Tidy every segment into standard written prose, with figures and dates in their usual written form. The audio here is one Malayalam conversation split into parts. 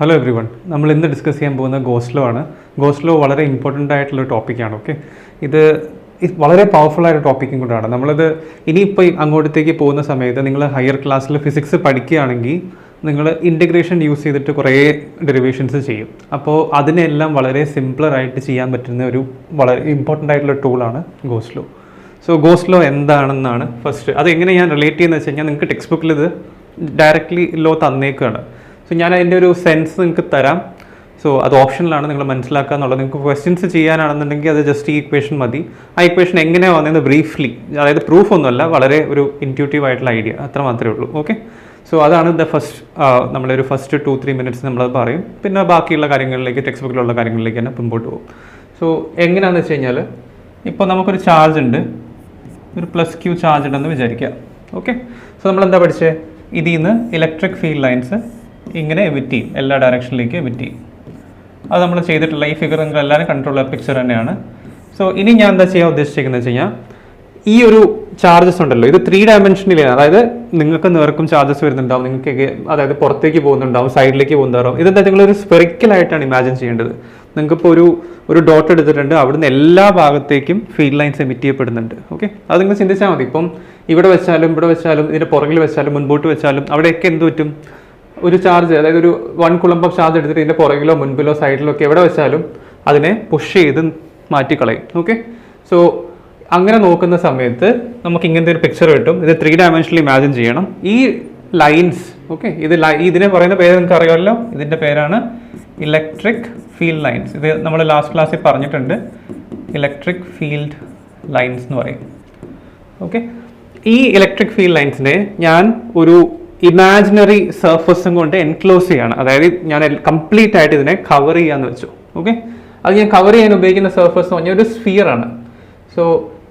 Hello every one. നമ്മൾ ഇന്ന് ഡിസ്കസ് ചെയ്യാൻ പോകുന്ന ഗോസ്ലോ ആണ്. ഗോസ്ലോ വളരെ ഇമ്പോർട്ടൻ്റ് ആയിട്ടുള്ള ടോപ്പിക്കാണ്. ഓക്കെ, ഇത് വളരെ പവർഫുൾ ആയ ടോപ്പിക്കും കൂടാണ്. നമ്മളിത് ഇനിയിപ്പോൾ അങ്ങോട്ടത്തേക്ക് പോകുന്ന സമയത്ത് നിങ്ങൾ ഹയർ ക്ലാസ്സിൽ ഫിസിക്സ് പഠിക്കുകയാണെങ്കിൽ നിങ്ങൾ ഇൻറ്റഗ്രേഷൻ യൂസ് ചെയ്തിട്ട് കുറേ ഡെറിവേഷൻസ് ചെയ്യും. അപ്പോൾ അതിനെല്ലാം വളരെ സിംപ്ലറായിട്ട് ചെയ്യാൻ പറ്റുന്ന ഒരു വളരെ ഇമ്പോർട്ടൻ്റ് ആയിട്ടുള്ള ടൂളാണ് ഗോസ്ലോ. സോ ഗോസ്ലോ എന്താണെന്നാണ് ഫസ്റ്റ്. അതെങ്ങനെ ഞാൻ റിലേറ്റ് ചെയ്യുന്നത് വെച്ച് കഴിഞ്ഞാൽ നിങ്ങൾക്ക് ടെക്സ്റ്റ് ബുക്കിൽ ഇത് ഡയറക്റ്റ്ലി ലോ തന്നേക്കുകയാണ്. സോ ഞാൻ അതിൻ്റെ ഒരു സെൻസ് നിങ്ങൾക്ക് തരാം. സോ അത് ഓപ്ഷനിലാണ്, നിങ്ങൾ മനസ്സിലാക്കുക എന്നുള്ളത്. നിങ്ങൾക്ക് ക്വസ്റ്റ്യൻസ് ചെയ്യാനാണെന്നുണ്ടെങ്കിൽ അത് ജസ്റ്റ് ഈ ഇക്വേഷൻ മതി. ആ ഇക്വേഷൻ എങ്ങനെയാണ് വന്നതെന്ന് ബ്രീഫ്ലി, അതായത് പ്രൂഫ് ഒന്നുമല്ല, വളരെ ഒരു ഇൻറ്റ്യൂട്ടീവ് ആയിട്ടുള്ള ഐഡിയ, അത്ര മാത്രമേ ഉള്ളൂ. ഓക്കെ, സോ അതാണ് നമ്മളൊരു ഫസ്റ്റ് 2-3 മിനിറ്റ്സ് നമ്മളത് പറയും. പിന്നെ ബാക്കിയുള്ള കാര്യങ്ങളിലേക്ക്, ടെക്സ്റ്റ് ബുക്കിലുള്ള കാര്യങ്ങളിലേക്ക് തന്നെ മുമ്പോട്ട് പോകും. സോ എങ്ങനെയാണെന്ന് വെച്ച് കഴിഞ്ഞാൽ, ഇപ്പോൾ നമുക്കൊരു ചാർജ് ഉണ്ട്, ഒരു +Q ചാർജ് ഉണ്ടെന്ന് വിചാരിക്കുക. ഓക്കെ, സോ നമ്മളെന്താ പഠിച്ചത്? ഇതിൽ നിന്ന് ഇലക്ട്രിക് ഫീൽഡ് ലൈൻസ് ഇങ്ങനെ എമിറ്റ് ചെയ്യും, എല്ലാ ഡയറക്ഷനിലേക്ക് എമിറ്റ് ചെയ്യും. അത് നമ്മൾ ചെയ്തിട്ടുള്ള ഈ ഫിഗർ നിങ്ങൾ എല്ലാവരും കണ്ടിട്ടുള്ള പിക്ചർ തന്നെയാണ്. സോ ഇനി ഞാൻ എന്താ ചെയ്യാൻ ഉദ്ദേശിച്ചിരിക്കുന്നത് വെച്ച് കഴിഞ്ഞാൽ, ഈ ഒരു ചാർജസ് ഉണ്ടല്ലോ, ഇത് 3 ഡയമെൻഷനിലാണ്. അതായത് നിങ്ങൾക്ക് നേർക്കും ചാർജസ് വരുന്നുണ്ടാവും, നിങ്ങൾക്ക് അതായത് പുറത്തേക്ക് പോകുന്നുണ്ടാവും, സൈഡിലേക്ക് പോകുന്നുണ്ടാവും. ഇതെന്താ, നിങ്ങളൊരു സ്പെറിക്കലായിട്ടാണ് ഇമാജിൻ ചെയ്യേണ്ടത്. നിങ്ങൾക്കിപ്പോൾ ഒരു ഡോട്ട് എടുത്തിട്ടുണ്ട്, അവിടുന്ന് എല്ലാ ഭാഗത്തേക്കും ഫീൽഡ് ലൈൻസ് എമിറ്റ് ചെയ്യപ്പെടുന്നുണ്ട്. ഓക്കെ, അത് നിങ്ങൾ ചിന്തിച്ചാൽ മതി. ഇപ്പം ഇവിടെ വെച്ചാലും ഇതിൻ്റെ പുറകിൽ വെച്ചാലും മുൻപോട്ട് വെച്ചാലും അവിടെയൊക്കെ എന്ത് പറ്റും, ഒരു ചാർജ്, അതായത് ഒരു 1 കുളമ്പ് ചാർജ് എടുത്തിട്ട് ഇതിൻ്റെ പുറകിലോ മുൻപിലോ സൈഡിലോ ഒക്കെ എവിടെ വെച്ചാലും അതിനെ പുഷ് ചെയ്ത് മാറ്റിക്കളയും. ഓക്കെ, സോ അങ്ങനെ നോക്കുന്ന സമയത്ത് നമുക്ക് ഇങ്ങനത്തെ ഒരു പിക്ചർ കിട്ടും. ഇത് 3 ഡയമെൻഷനിൽ ഇമാജിൻ ചെയ്യണം. ഈ ലൈൻസ്, ഓക്കെ, ഇതിനെ പറയുന്ന പേര് നിങ്ങൾക്ക് അറിയാമല്ലോ, ഇതിൻ്റെ പേരാണ് ഇലക്ട്രിക് ഫീൽഡ് ലൈൻസ്. ഇത് നമ്മൾ ലാസ്റ്റ് ക്ലാസ്സിൽ പറഞ്ഞിട്ടുണ്ട്, ഇലക്ട്രിക് ഫീൽഡ് ലൈൻസ് എന്ന് പറയും. ഓക്കെ, ഈ ഇലക്ട്രിക് ഫീൽഡ് ലൈൻസിനെ ഞാൻ ഒരു ഇമാജിനറി സർഫസും കൊണ്ട് എൻക്ലോസ് ചെയ്യാണ്. അതായത് ഞാൻ കംപ്ലീറ്റ് ആയിട്ട് ഇതിനെ കവർ ചെയ്യാന്ന് വെച്ചു. ഓക്കെ, അത് ഞാൻ കവർ ചെയ്യാൻ ഉപയോഗിക്കുന്ന സർഫസ് എന്ന് പറഞ്ഞാൽ ഒരു സ്ഫിയർ ആണ്. സോ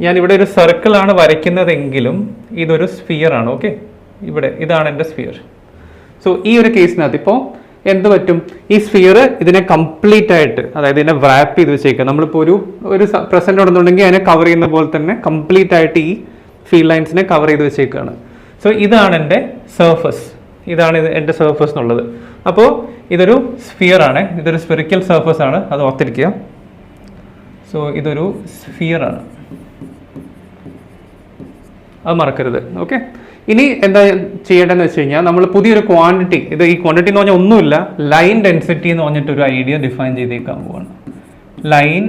ഞാനിവിടെ ഒരു സർക്കിളാണ് വരയ്ക്കുന്നതെങ്കിലും ഇതൊരു സ്ഫിയർ ആണ്. ഓക്കെ, ഇതാണ് എൻ്റെ സ്ഫിയർ. സോ ഈ ഒരു കേസിനകത്ത് ഇപ്പോൾ എന്ത് പറ്റും, ഈ സ്ഫിയർ ഇതിനെ കംപ്ലീറ്റ് ആയിട്ട്, അതായത് ഇതിനെ റാപ്പ് ചെയ്ത് വെച്ചേക്കുക. നമ്മളിപ്പോൾ ഒരു പ്രസന്റ് ഉണ്ടെന്നുണ്ടെങ്കിൽ അതിനെ കവർ ചെയ്യുന്ന പോലെ തന്നെ കംപ്ലീറ്റ് ആയിട്ട് ഈ ഫീൽഡ് ലൈൻസിനെ കവർ ചെയ്ത് വെച്ചേക്കുകയാണ്. സോ ഇതാണ് എൻ്റെ സർഫസ്, ഇതാണ് എൻ്റെ സർഫസ് എന്നുള്ളത്. അപ്പോൾ ഇതൊരു സ്ഫിയർ ആണ്, ഇതൊരു സ്പെറിക്കൽ സർഫസ് ആണ്, അത് ഓർത്തിരിക്കുക. സോ ഇതൊരു സ്ഫിയർ ആണ്, അത് മറക്കരുത്. ഓക്കെ, ഇനി എന്താ ചെയ്യേണ്ടതെന്ന് വെച്ച് കഴിഞ്ഞാൽ, നമ്മൾ പുതിയൊരു ക്വാണ്ടിറ്റി, ഈ ക്വാണ്ടിറ്റി എന്ന് പറഞ്ഞാൽ ഒന്നുമില്ല, ലൈൻ ഡെൻസിറ്റി എന്ന് പറഞ്ഞിട്ടൊരു ഐഡിയ ഡിഫൈൻ ചെയ്തേക്കാൻ പോവാണ്. ലൈൻ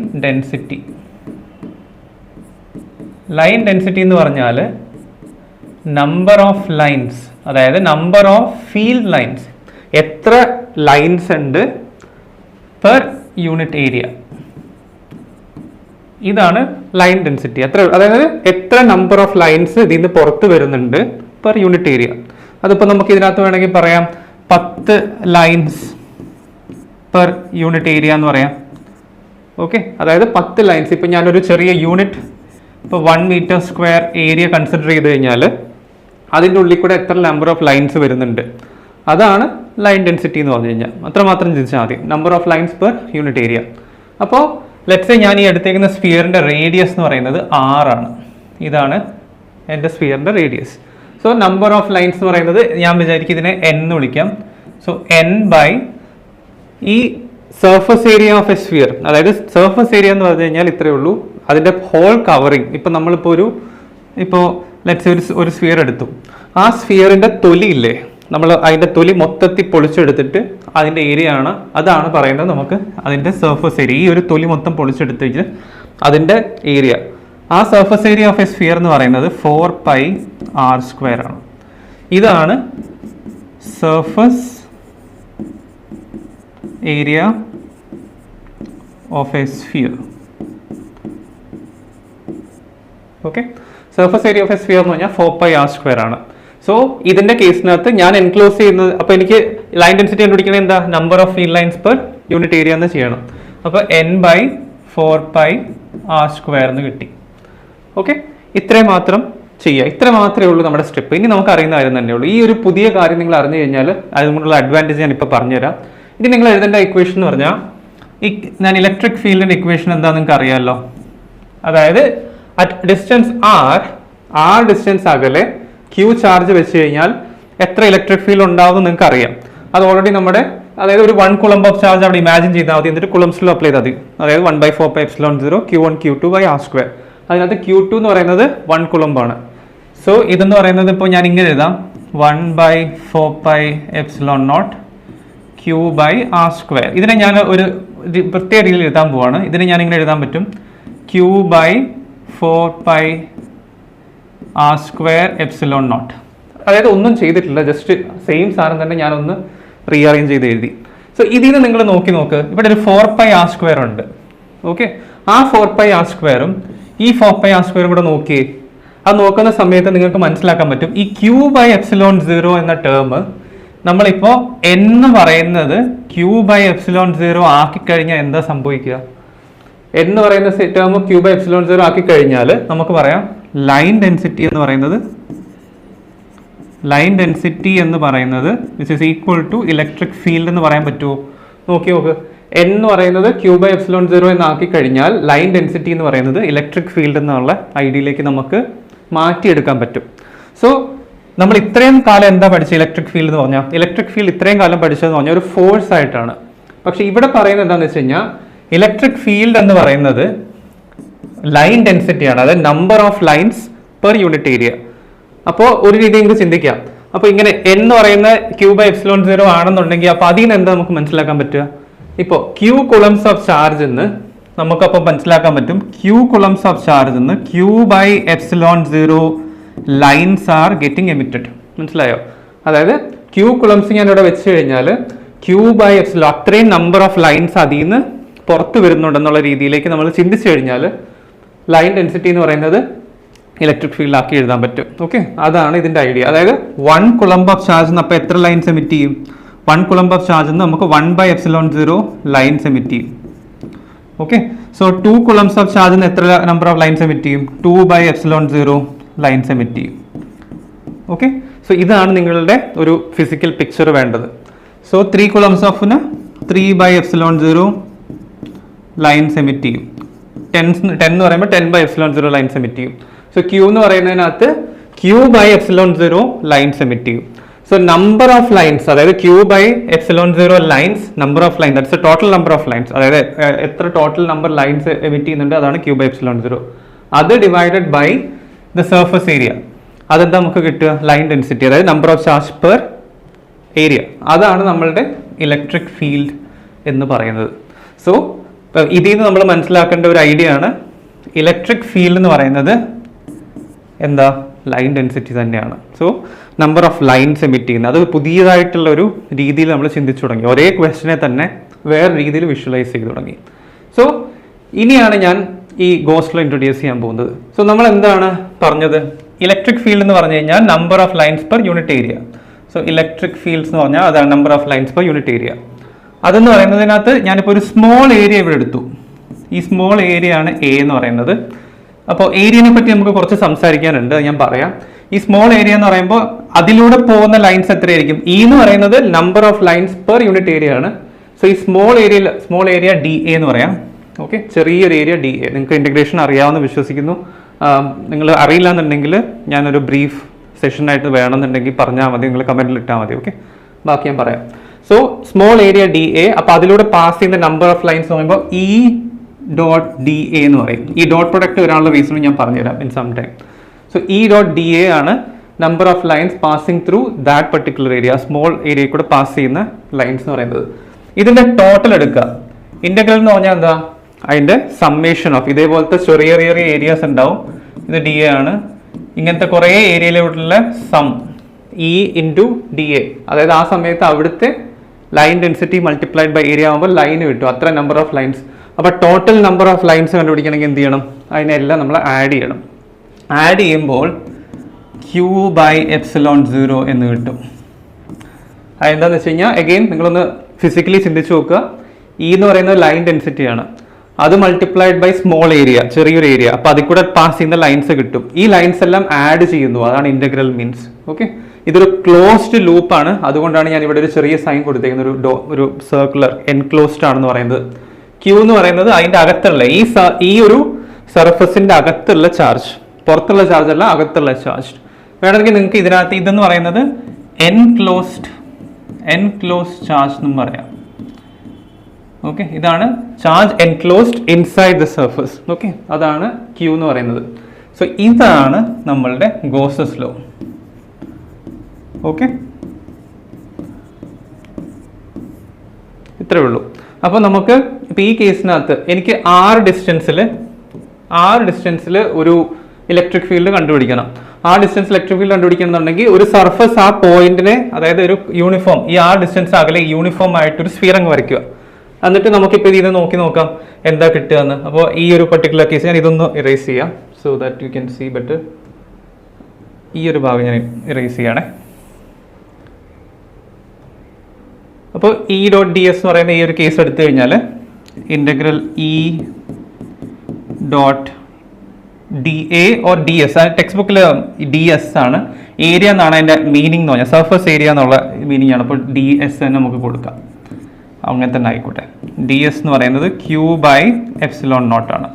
ഡെൻസിറ്റി എന്ന് പറഞ്ഞാൽ നമ്പർ ഓഫ് ലൈൻസ്, അതായത് നമ്പർ ഓഫ് ഫീൽഡ് ലൈൻസ്, എത്ര ലൈൻസ് ഉണ്ട് പെർ യൂണിറ്റ് ഏരിയ. ഇതാണ് ലൈൻ ഡെൻസിറ്റി. അതായത് എത്ര നമ്പർ ഓഫ് ലൈൻസ് ഇതിൽ നിന്ന് പുറത്ത് വരുന്നുണ്ട് പെർ യൂണിറ്റ് ഏരിയ. അതിപ്പോൾ നമുക്ക് ഇതിനകത്ത് വേണമെങ്കിൽ പറയാം 10 ലൈൻസ് പെർ യൂണിറ്റ് ഏരിയ എന്ന് പറയാം. ഓക്കെ, അതായത് 10 ലൈൻസ്. ഇപ്പം ഞാനൊരു ചെറിയ യൂണിറ്റ്, ഇപ്പോൾ 1 മീറ്റർ സ്ക്വയർ ഏരിയ കൺസിഡർ ചെയ്ത് കഴിഞ്ഞാൽ അതിൻ്റെ ഉള്ളിൽ കൂടെ എത്ര നമ്പർ ഓഫ് ലൈൻസ് വരുന്നുണ്ട്, അതാണ് ലൈൻ ഡെൻസിറ്റി എന്ന് പറഞ്ഞു കഴിഞ്ഞാൽ. അത്രമാത്രം ചിന്തിച്ചാൽ മതി, number of lines per unit area. അപ്പോൾ ലെറ്റ്സ് സേ ഞാൻ ഈ എടുത്തേക്കുന്ന സ്ഫിയറിൻ്റെ റേഡിയസ് എന്ന് പറയുന്നത് 6 ആണ്. ഇതാണ് എൻ്റെ സ്ഫിയറിൻ്റെ radius. So number of lines എന്ന് പറയുന്നത് ഞാൻ വിചാരിക്കും ഇതിനെ n എന്ന് വിളിക്കാം. സോ n ബൈ ഈ surface area of a sphere, അതായത് സർഫസ് ഏരിയ എന്ന് പറഞ്ഞു കഴിഞ്ഞാൽ ഇത്രയേ ഉള്ളൂ, അതിൻ്റെ ഹോൾ കവറിങ്. ഇപ്പം നമ്മളിപ്പോൾ ലെറ്റ്സ് ഒരു സ്ഫിയർ എടുത്തു, ആ സ്ഫിയറിൻ്റെ തൊലി ഇല്ലേ, നമ്മൾ അതിൻ്റെ തൊലി മൊത്തത്തിൽ പൊളിച്ചെടുത്തിട്ട് അതിൻ്റെ ഏരിയ ആണ്, അതാണ് പറയുന്നത് നമുക്ക് അതിൻ്റെ സർഫസ് ഏരിയ. ഈ ഒരു തൊലി മൊത്തം പൊളിച്ചെടുത്തിട്ട് അതിൻ്റെ ഏരിയ, ആ surface area of a sphere എന്ന് പറയുന്നത് 4πr² ആണ്. ഇതാണ് surface area of a sphere. Okay, surface area of a sphere എന്ന് പറഞ്ഞാൽ 4πr² ആണ്. സോ ഇതിന്റെ കേസിനകത്ത് ഞാൻ എൻക്ലോസ് ചെയ്യുന്നത്, അപ്പോൾ എനിക്ക് ലൈൻ ഡെൻസിറ്റി കണ്ടുപിടിക്കണത് എന്താ, number of field lines per unit area എന്ന് ചെയ്യണം. അപ്പോൾ n ബൈ 4πr² എന്ന് കിട്ടി. ഓക്കെ, ഇത്രയും മാത്രം ചെയ്യുക, ഇത്ര മാത്രമേ ഉള്ളൂ നമ്മുടെ സ്റ്റെപ്പ്. ഇനി നമുക്ക് അറിയുന്ന കാര്യം തന്നെ ഉള്ളൂ. ഈ ഒരു പുതിയ കാര്യം നിങ്ങൾ അറിഞ്ഞു കഴിഞ്ഞാൽ അതുകൊണ്ടുള്ള അഡ്വാൻറ്റേജ് ഞാൻ ഇപ്പോൾ പറഞ്ഞുതരാം. ഇനി നിങ്ങൾ എഴുതേണ്ട ഇക്വേഷൻ എന്ന് പറഞ്ഞാൽ, ഞാൻ ഇലക്ട്രിക് ഫീൽഡിന്റെ ഇക്വേഷൻ എന്താണെന്ന് നിങ്ങൾക്ക് അറിയാമല്ലോ. അതായത് അറ്റ് ഡിസ്റ്റൻസ് r ഡിസ്റ്റൻസ് അകലെ Q ചാർജ് വെച്ച് കഴിഞ്ഞാൽ എത്ര ഇലക്ട്രിക് ഫീൽഡ് ഉണ്ടാവും നിങ്ങൾക്ക് അറിയാം. അത് ഓൾറെഡി നമ്മുടെ അതായത് ഒരു 1 കുളംബ് ഓഫ് ചാർജ് അവിടെ ഇമാജിൻ ചെയ്താൽ മതി, എന്നിട്ട് കുളംസ് ലോ അപ്ലൈ ചെയ്താൽ മതി. അതായത് 1/4πε0 Q1 Q2/r². അതിനകത്ത് Q2 എന്ന് പറയുന്നത് 1 കുളംബാണ്. സോ ഇതെന്ന് പറയുന്നത് ഇപ്പോൾ ഞാൻ ഇങ്ങനെ എഴുതാം, 1/4πε0 Q/r². ഇതിനെ ഞാൻ ഒരു പ്രത്യേക രീതിയിൽ എഴുതാൻ പോവാണ്. ഇതിനെ ഞാൻ ഇങ്ങനെ എഴുതാൻ പറ്റും, Q/4πr²ε0. അതായത് ഒന്നും ചെയ്തിട്ടില്ല, ജസ്റ്റ് സെയിം സാധനം തന്നെ ഞാനൊന്ന് റീഅറേഞ്ച് ചെയ്ത് എഴുതി. സോ ഇതിൽ നിന്ന് നിങ്ങൾ നോക്ക്, ഇവിടെ ഒരു 4πr² ഉണ്ട്. ഓക്കെ, ആ 4πr² ഈ 4πr² കൂടെ നോക്കിയേ. അത് നോക്കുന്ന സമയത്ത് നിങ്ങൾക്ക് മനസ്സിലാക്കാൻ പറ്റും ഈ Q/ε0 എന്ന ടേം നമ്മളിപ്പോൾ എന്ന് പറയുന്നത് Q/ε0 ആക്കി കഴിഞ്ഞാൽ എന്താ സംഭവിക്കുക? എന്ന് പറയുന്ന ടേം Q/ε0 ആക്കി കഴിഞ്ഞാൽ നമുക്ക് പറയാം ലൈൻ ഡെൻസിറ്റി എന്ന് പറയുന്നത് which is equal to electric field എന്ന് പറയാൻ പറ്റുമോ? നോക്കി നോക്ക്, എന്ന് പറയുന്നത് Q/ε0 എന്നാക്കി കഴിഞ്ഞാൽ ലൈൻ ഡെൻസിറ്റി എന്ന് പറയുന്നത് ഇലക്ട്രിക് ഫീൽഡ് എന്നുള്ള ഐഡിയയിലേക്ക് നമുക്ക് മാറ്റിയെടുക്കാൻ പറ്റും. സോ നമ്മൾ ഇത്രയും കാലം എന്താ പഠിച്ചത്? ഇലക്ട്രിക് ഫീൽഡ് എന്ന് പറഞ്ഞാൽ, ഇലക്ട്രിക് ഫീൽഡ് ഇത്രയും കാലം പഠിച്ചതെന്ന് പറഞ്ഞാൽ ഒരു ഫോഴ്സ് ആയിട്ടാണ്. പക്ഷെ ഇവിടെ പറയുന്നത് എന്താണെന്ന് വെച്ച് കഴിഞ്ഞാൽ ഇലക്ട്രിക് ഫീൽഡ് എന്ന് പറയുന്നത് ലൈൻ ഡെൻസിറ്റിയാണ്, അതായത് number of lines per unit area. അപ്പോൾ ഒരു രീതി നിങ്ങൾക്ക് ചിന്തിക്കാം, അപ്പോൾ ഇങ്ങനെ എന്ന് പറയുന്ന Q/ε0 ആണെന്നുണ്ടെങ്കിൽ അപ്പോൾ അതിൽ നിന്ന് എന്താ നമുക്ക് മനസ്സിലാക്കാൻ പറ്റുക? ഇപ്പോൾ Q കുളംസ് ഓഫ് ചാർജ് എന്ന് നമുക്കപ്പോൾ മനസ്സിലാക്കാൻ പറ്റും, Q കുളംസ് ഓഫ് ചാർജ് എന്ന് Q/ε0 lines are getting emitted. മനസ്സിലായോ? അതായത് Q കുളംസ് ഞാൻ ഇവിടെ വെച്ച് കഴിഞ്ഞാൽ Q/ε അത്രയും നമ്പർ ഓഫ് ലൈൻസ് അതിൽ നിന്ന് പുറത്ത് വരുന്നുണ്ടെന്നുള്ള രീതിയിലേക്ക് നമ്മൾ ചിന്തിച്ചു കഴിഞ്ഞാൽ ലൈൻ ഡെൻസിറ്റി എന്ന് പറയുന്നത് ഇലക്ട്രിക് ഫീൽഡ് ആക്കി എഴുതാൻ പറ്റും. ഓക്കെ, അതാണ് ഇതിന്റെ ഐഡിയ. അതായത് 1 കുളംബ് ഓഫ് ചാർജ് അപ്പോൾ എത്ര ലൈൻസ് എമിറ്റ് ചെയ്യും? 1 കുളംബ് ഓഫ് ചാർജ് നമുക്ക് 1/ε0 ലൈൻസ് എമിറ്റ് ചെയ്യും. ഓക്കെ, സോ 2 കുളംബ്സ് ഓഫ് ചാർജിന് എത്ര നമ്പർ ഓഫ് ലൈൻസ് എമിറ്റ് ചെയ്യും? 2/ε0 ലൈൻസ് എമിറ്റ് ചെയ്യും. ഓക്കെ, സോ ഇതാണ് നിങ്ങളുടെ ഒരു ഫിസിക്കൽ പിക്ചർ വേണ്ടത്. സോ 3 കുളംബ്സ് ഓഫിന് 3/ε0 ലൈൻസ് എമിറ്റ് ചെയ്യും. 10 എന്ന് പറയുമ്പോൾ 10/ε0 ലൈൻസ് എമിറ്റ് ചെയ്യും. സോ Q എന്ന് പറയുന്നതിനകത്ത് Q/ε0 ലൈൻസ് എമിറ്റ് ചെയ്യും. സോ നമ്പർ ഓഫ് ലൈൻസ്, അതായത് Q/ε0 lines, number of line, that's total number of lines, അതായത് എത്ര ടോട്ടൽ നമ്പർ ലൈൻസ് എമിറ്റ് ചെയ്യുന്നുണ്ട് അതാണ് Q/ε0. അത് divided by the surface area, അതെന്താ നമുക്ക് കിട്ടുക? ലൈൻ ഡെൻസിറ്റി, അതായത് number of charge per area. അതാണ് നമ്മളുടെ ഇലക്ട്രിക് ഫീൽഡ് എന്ന് പറയുന്നത്. സോ ഇതിൽ നിന്ന് നമ്മൾ മനസ്സിലാക്കേണ്ട ഒരു ഐഡിയ ആണ്, ഇലക്ട്രിക് ഫീൽഡ് എന്ന് പറയുന്നത് എന്താ? ലൈൻ ഡെൻസിറ്റി തന്നെയാണ്. So number of lines emit ചെയ്യുന്നത്, അത് പുതിയതായിട്ടുള്ള ഒരു രീതിയിൽ നമ്മൾ ചിന്തിച്ചു തുടങ്ങി. ഒരേ ക്വസ്റ്റിനെ തന്നെ വേറെ രീതിയിൽ വിഷ്വലൈസ് ചെയ്ത് തുടങ്ങി. സോ ഇനിയാണ് ഞാൻ ഈ ഗോസ് ലോ ഇൻട്രൊഡ്യൂസ് ചെയ്യാൻ പോകുന്നത്. സോ നമ്മൾ എന്താണ് പറഞ്ഞത്? ഇലക്ട്രിക് ഫീൽഡ് എന്ന് പറഞ്ഞു കഴിഞ്ഞാൽ number of lines per unit area. So electric fields എന്ന് പറഞ്ഞാൽ അതാണ് number of lines per unit area. അതെന്ന് പറയുന്നതിനകത്ത് ഞാനിപ്പോൾ ഒരു സ്മോൾ ഏരിയ ഇവിടെ എടുത്തു. ഈ സ്മോൾ ഏരിയ ആണ് എ എന്ന് പറയുന്നത്. അപ്പോൾ ഏരിയനെ പറ്റി നമുക്ക് കുറച്ച് സംസാരിക്കാനുണ്ട്, ഞാൻ പറയാം. ഈ സ്മോൾ ഏരിയ എന്ന് പറയുമ്പോൾ അതിലൂടെ പോകുന്ന ലൈൻസ് എത്രയായിരിക്കും? ഇ എന്ന് പറയുന്നത് number of lines per unit area ആണ്. സോ ഈ സ്മോൾ ഏരിയ DA എന്ന് പറയാം. ഓക്കെ, ചെറിയൊരു ഏരിയ DA. നിങ്ങൾക്ക് ഇൻറ്റഗ്രേഷൻ അറിയാമെന്ന് വിശ്വസിക്കുന്നു. നിങ്ങൾ അറിയില്ല എന്നുണ്ടെങ്കിൽ ഞാനൊരു ബ്രീഫ് സെഷനായിട്ട് വേണമെന്നുണ്ടെങ്കിൽ പറഞ്ഞാൽ മതി, നിങ്ങൾ കമൻറ്റിൽ ഇട്ടാൽ മതി. ഓക്കെ, ബാക്കി ഞാൻ പറയാം. സോ സ്മോൾ ഏരിയ DA, അപ്പോൾ അതിലൂടെ പാസ് ചെയ്യുന്ന നമ്പർ ഓഫ് ലൈൻസ് എന്ന് പറയുമ്പോൾ E.DA എന്ന് പറയും. ഈ ഡോട്ട് പ്രൊഡക്റ്റ് വരാനുള്ള റീസണും ഞാൻ പറഞ്ഞുതരാം in some time. So E.DA ആണ് number of lines passing through that particular area, small ഏരിയയിൽ കൂടെ പാസ് ചെയ്യുന്ന ലൈൻസ് എന്ന് പറയുന്നത്. ഇതിന്റെ ടോട്ടൽ എടുക്കുക. ഇന്റഗ്രൽ എന്ന് പറഞ്ഞാൽ എന്താ? അതിന്റെ സമ്മേഷൻ ഓഫ് ഇതേപോലത്തെ ചെറിയ ചെറിയ ഏരിയാസ് ഉണ്ടാവും. ഇത് DA ആണ്. ഇങ്ങനത്തെ കുറേ ഏരിയയിലോട്ടുള്ള സം E/DA, അതായത് ആ സമയത്ത് അവിടുത്തെ line density multiplied by area ആകുമ്പോൾ ലൈൻ കിട്ടും, അത്ര നമ്പർ ഓഫ് ലൈൻസ്. അപ്പോൾ ടോട്ടൽ നമ്പർ ഓഫ് ലൈൻസ് കണ്ടുപിടിക്കണമെങ്കിൽ എന്ത് ചെയ്യണം? അതിനെല്ലാം നമ്മൾ ആഡ് ചെയ്യണം. ആഡ് ചെയ്യുമ്പോൾ Q/ε0 എന്ന് കിട്ടും. അതെന്താന്ന് വെച്ച് കഴിഞ്ഞാൽ അഗെയിൻ നിങ്ങളൊന്ന് ഫിസിക്കലി ചിന്തിച്ച് നോക്കുക. E എന്ന് പറയുന്നത് ലൈൻ ഡെൻസിറ്റിയാണ്, അത് മൾട്ടിപ്ലൈഡ് ബൈ സ്മോൾ ഏരിയ, ചെറിയൊരു ഏരിയ. അപ്പോൾ അതിൽ കൂടെ പാസ് ചെയ്യുന്ന ലൈൻസ് കിട്ടും. ഈ ലൈൻസ് എല്ലാം ആഡ് ചെയ്യുന്നു, അതാണ് ഇന്റഗ്രൽ മീൻസ്. ഓക്കെ, ഇതൊരു ക്ലോസ്ഡ് ലൂപ്പാണ്, അതുകൊണ്ടാണ് ഞാൻ ഇവിടെ ഒരു ചെറിയ സൈൻ കൊടുത്തേക്കുന്നത്, ഒരു സർക്കുലർ എൻക്ലോസ്ഡ് ആണെന്ന് പറയുന്നത്. Q എന്ന് പറയുന്നത് അതിൻ്റെ അകത്തുള്ള ഈ ഒരു സർഫസിന്റെ അകത്തുള്ള ചാർജ്, പുറത്തുള്ള ചാർജ് അല്ല, അകത്തുള്ള ചാർജ്. വേണമെങ്കിൽ നിങ്ങൾക്ക് ഇതിനകത്ത് ഇതെന്ന് പറയുന്നത് എൻക്ലോസ്ഡ് എൻക്ലോസ്ഡ് ചാർജ് എന്നും പറയാം. ഓക്കെ, ഇതാണ് charge enclosed inside the surface. Okay, അതാണ് Q എന്ന് പറയുന്നത്. സോ ഇതാണ് നമ്മളുടെ ഗോസസ് ലോ. ഓക്കെ, ഇത്രയേ ഉള്ളൂ. അപ്പോൾ നമുക്ക് ഇപ്പോൾ ഈ കേസിനകത്ത് എനിക്ക് ആറ് ഡിസ്റ്റൻസിൽ ഒരു ഇലക്ട്രിക് ഫീൽഡ് കണ്ടുപിടിക്കണം. ആ ഡിസ്റ്റൻസ് ഇലക്ട്രിക് ഫീൽഡ് കണ്ടുപിടിക്കണമെന്നുണ്ടെങ്കിൽ ഒരു സർഫസ് ആ പോയിന്റിനെ, അതായത് ഒരു യൂണിഫോം, ഈ ആ ഡിസ്റ്റൻസ് അകലെ യൂണിഫോം ആയിട്ടൊരു സ്ഫിയർ അങ്ങ് വരയ്ക്കുക. എന്നിട്ട് നമുക്കിപ്പോൾ ഇതിനെ നോക്കാം എന്താ കിട്ടുക എന്ന്. അപ്പോൾ ഈ ഒരു പർട്ടിക്കുലർ കേസ് ഞാൻ ഇതൊന്ന് ഇറേസ് ചെയ്യാം, so that you can see better. ഈ ഒരു ഭാഗം ഞാൻ ഇറേസ് ചെയ്യണേ. അപ്പോൾ ഇ ഡോട്ട് ഡി എസ് എന്ന് പറയുന്ന ഈ ഒരു കേസ് എടുത്തു കഴിഞ്ഞാൽ integral E dot D A or D S, text ബുക്കിൽ ഡി എസ് ആണ്, ഏരിയ എന്നാണ് അതിൻ്റെ മീനിങ് എന്ന് പറഞ്ഞാൽ, സർഫസ് ഏരിയ എന്നുള്ള മീനിങ് ആണ്. അപ്പോൾ ഡി എസ് തന്നെ നമുക്ക് കൊടുക്കാം, അങ്ങനെ തന്നെ ആയിക്കോട്ടെ. ഡി എസ് എന്ന് പറയുന്നത് Q/ε0 ആണ്.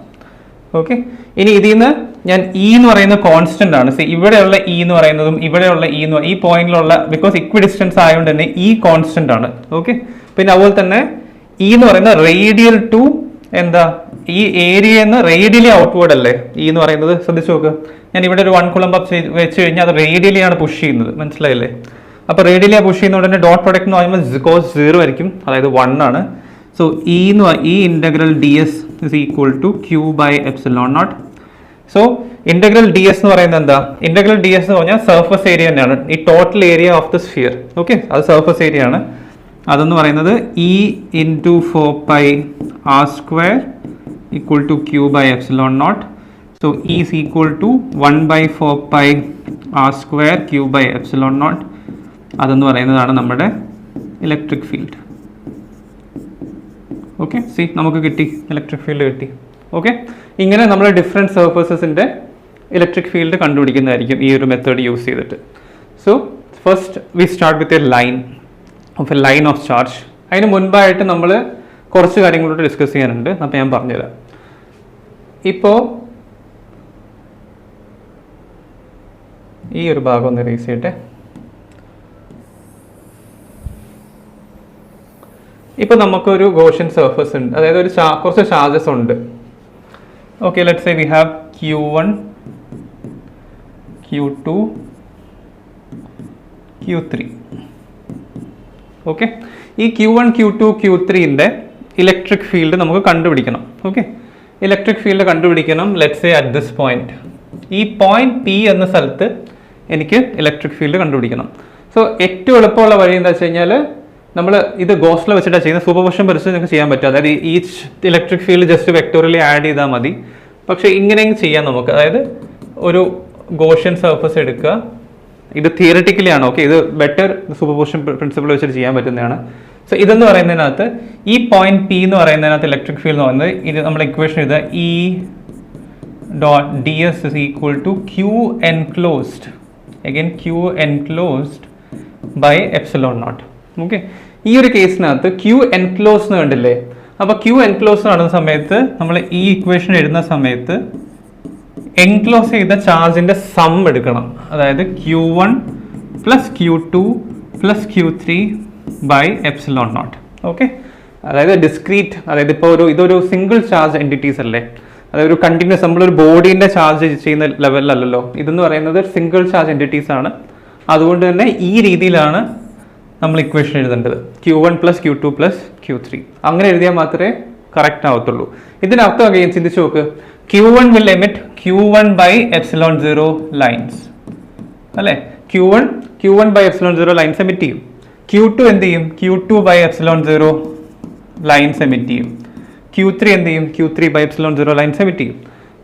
ഓക്കെ, ഇനി ഇതിൽ നിന്ന് ഞാൻ ഇ എന്ന് പറയുന്ന കോൺസ്റ്റന്റ് ആണ്. ഇവിടെയുള്ള ഇ എന്ന് പറയുന്നതും ഇവിടെയുള്ള ഇ എന്ന് ഈ പോയിന്റിലുള്ള, ബിക്കോസ് ഇക്വി ഡിസ്റ്റൻസ് ആയതുകൊണ്ട് തന്നെ ഈ കോൺസ്റ്റന്റ് ആണ്. ഓക്കെ, പിന്നെ അതുപോലെ തന്നെ ഇ എന്ന് പറയുന്ന റേഡിയൽ ടു എന്താ, ഈ ഏരിയ എന്ന് റേഡിയലി ഔട്ട്വേർഡ് അല്ലേ ഇ എന്ന് പറയുന്നത്. ശ്രദ്ധിച്ചു നോക്ക്, ഞാൻ ഇവിടെ ഒരു 1 കൂളംബ് വെച്ച് കഴിഞ്ഞാൽ അത് റേഡിയലി ആണ് പുഷ് ചെയ്യുന്നത്, മനസ്സിലായില്ലേ? അപ്പോൾ റേഡിയലി പുഷ് ചെയ്യുന്നതുകൊണ്ട് തന്നെ ഡോട്ട് പ്രൊഡക്റ്റ് എന്ന് പറയുമ്പോൾ കോസ് 0 ആയിരിക്കും, അതായത് 1 ആണ്. സോ ഈ integral D S is equal to Q/ε0. So integral D S എന്ന് പറയുന്നത് എന്താ? ഇൻ്റഗ്രൽ ഡി എസ് എന്ന് പറഞ്ഞാൽ സർഫസ് ഏരിയ തന്നെയാണ്, ഈ total area of the sphere. Okay, അത് സർഫസ് ഏരിയ ആണ്. അതെന്ന് പറയുന്നത് E × 4πr² equal to Q/ε0. So E is equal to 1/4πr² Q/ε0. അതെന്ന് പറയുന്നതാണ് നമ്മുടെ ഇലക്ട്രിക് ഫീൽഡ്. ഓക്കെ, സി നമുക്ക് കിട്ടി, ഇലക്ട്രിക് ഫീൽഡ് കിട്ടി. ഓക്കെ, ഇങ്ങനെ നമ്മൾ ഡിഫറെൻറ്റ് സർഫസസിൻ്റെ ഇലക്ട്രിക് ഫീൽഡ് കണ്ടുപിടിക്കുന്നതായിരിക്കും ഈ ഒരു മെത്തേഡ് യൂസ് ചെയ്തിട്ട്. So first we start with a line of charge. അതിന് മുൻപായിട്ട് നമ്മൾ കുറച്ച് കാര്യങ്ങളോട് ഡിസ്കസ് ചെയ്യാനുണ്ട്, അപ്പോൾ ഞാൻ പറഞ്ഞുതരാം. ഇപ്പോൾ ഈ ഒരു ഭാഗം ഒന്ന് റേസ് ചെയ്യട്ടെ. ഇപ്പോൾ നമുക്കൊരു ഗോഷ്യൻ സർഫസ് ഉണ്ട്, അതായത് കുറച്ച് ചാർജസ് ഉണ്ട്. Okay, let's say we have Q1, Q2, Q3. Okay, ഈ Q1, Q2, Q3ൻ്റെ ഇലക്ട്രിക് ഫീൽഡ് നമുക്ക് കണ്ടുപിടിക്കണം. ഓക്കെ, ഇലക്ട്രിക് ഫീൽഡ് കണ്ടുപിടിക്കണം. Let's say at this point, ഈ പോയിന്റ് P എന്ന സ്ഥലത്ത് എനിക്ക് ഇലക്ട്രിക് ഫീൽഡ് കണ്ടുപിടിക്കണം. സോ ഏറ്റവും എളുപ്പമുള്ള വഴി എന്താ വെച്ച് കഴിഞ്ഞാൽ, നമ്മൾ ഇത് ഗോസ് ലോ വെച്ചിട്ടാണ് ചെയ്യുന്നത്. സൂപ്പർപോസിഷൻ പരിസ്ഥിതി നിങ്ങൾക്ക് ചെയ്യാൻ പറ്റും, അതായത് each electric field just vectorially add ചെയ്താൽ മതി. പക്ഷേ ഇങ്ങനെയും ചെയ്യാം നമുക്ക്, അതായത് ഒരു ഗോഷ്യൻ സർഫസ് എടുക്കുക. ഇത് തിയററ്റിക്കലി ആണ്, ഓക്കെ, ഇത് ബെറ്റർ സൂപ്പർപോസിഷൻ പ്രിൻസിപ്പിൾ വെച്ചിട്ട് ചെയ്യാൻ പറ്റുന്നതാണ്. സോ ഇതെന്ന് പറയുന്നതിനകത്ത് ഈ പോയിന്റ് P എന്ന് പറയുന്നതിനകത്ത് ഇലക്ട്രിക് ഫീൽഡ് എന്ന് പറയുന്നത്, ഇത് നമ്മൾ ഇക്വേഷൻ എഴുതുക, E dot ds is equal to Q enclosed, again Q enclosed by ε0. Okay, ഈ ഒരു കേസിനകത്ത് Q enclosed എന്ന് കണ്ടില്ലേ? അപ്പോൾ Q enclosed നടന്ന സമയത്ത് നമ്മൾ ഈ ഇക്വേഷൻ എഴുതുന്ന സമയത്ത് എൻക്ലോസ് ചെയ്ത ചാർജിന്റെ സം എടുക്കണം, അതായത് Q1 plus Q2 plus Q3 by ε0. Okay, അതായത് ഡിസ്ക്രീറ്റ്, അതായത് ഇപ്പോൾ ഇതൊരു സിംഗിൾ ചാർജ് എൻറ്റിറ്റീസ് അല്ലേ, അതായത് ഒരു കണ്ടിന്യൂസ്, നമ്മളൊരു ബോഡീൻ്റെ ചാർജ് ചെയ്യുന്ന ലെവലിലല്ലോ. ഇതെന്ന് പറയുന്നത് സിംഗിൾ ചാർജ് എൻറ്റിറ്റീസ് ആണ്. അതുകൊണ്ട് തന്നെ ഈ രീതിയിലാണ് നമ്മൾ ഇക്വേഷൻ എഴുതേണ്ടത്, Q1 plus Q2 plus Q3. അങ്ങനെ എഴുതിയാൽ മാത്രമേ കറക്റ്റ് ആവത്തുള്ളൂ. ഇതിനർത്ഥം again ചിന്തിച്ച് നോക്ക്, Q1 will emit Q1 by ε0 lines അല്ലേ? Q1 by ε0 lines emit ചെയ്യും. Q2 എന്ത് ചെയ്യും? Q2 by ε0 lines emit ചെയ്യും. Q3 എന്ത് ചെയ്യും? Q3 by ε0 lines emit ചെയ്യും.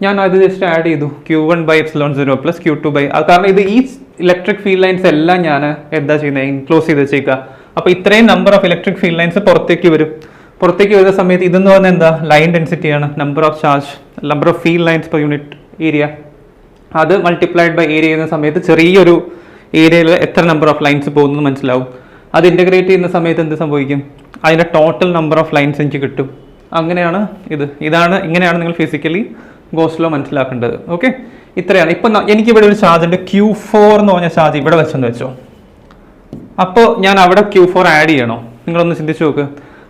ഞാൻ അത് ജസ്റ്റ് ആഡ് ചെയ്തു, Q1 by ε0 plus Q2 by, കാരണം ഇത് ഈ ഇലക്ട്രിക് ഫീൽഡ് ലൈൻസ് എല്ലാം ഞാൻ എന്താ ചെയ്യുന്നത്, ഇൻക്ലോസ് ചെയ്ത് വെച്ചേക്കുക. അപ്പോൾ ഇത്രയും number of electric field lines പുറത്തേക്ക് വരുന്ന സമയത്ത് ഇതെന്ന് പറഞ്ഞാൽ എന്താ, ലൈൻ ഡെൻസിറ്റിയാണ്, number of charge, number of field lines per unit area. അത് മൾട്ടിപ്ലൈഡ് ബൈ ഏരിയ ചെയ്യുന്ന സമയത്ത് ചെറിയൊരു ഏരിയയിൽ എത്ര നമ്പർ ഓഫ് ലൈൻസ് പോകുന്നത് മനസ്സിലാവും. അത് ഇൻ്റഗ്രേറ്റ് ചെയ്യുന്ന സമയത്ത് എന്ത് സംഭവിക്കും, അതിൻ്റെ ടോട്ടൽ നമ്പർ ഓഫ് ലൈൻസ് എനിക്ക് കിട്ടും. അങ്ങനെയാണ് ഇങ്ങനെയാണ് നിങ്ങൾ ഫിസിക്കലി ഗോസ് ലോ മനസ്സിലാക്കേണ്ടത്. ഓക്കെ, ഇത്രയാണ്. ഇപ്പം എനിക്കിവിടെ ഒരു ചാർജ് ഉണ്ട്, Q4 എന്ന് പറഞ്ഞ ചാർജ് ഇവിടെ വെച്ചെന്ന് വെച്ചോ. അപ്പോൾ ഞാൻ അവിടെ Q4 ആഡ് ചെയ്യണോ? നിങ്ങളൊന്ന് ചിന്തിച്ചു നോക്ക്.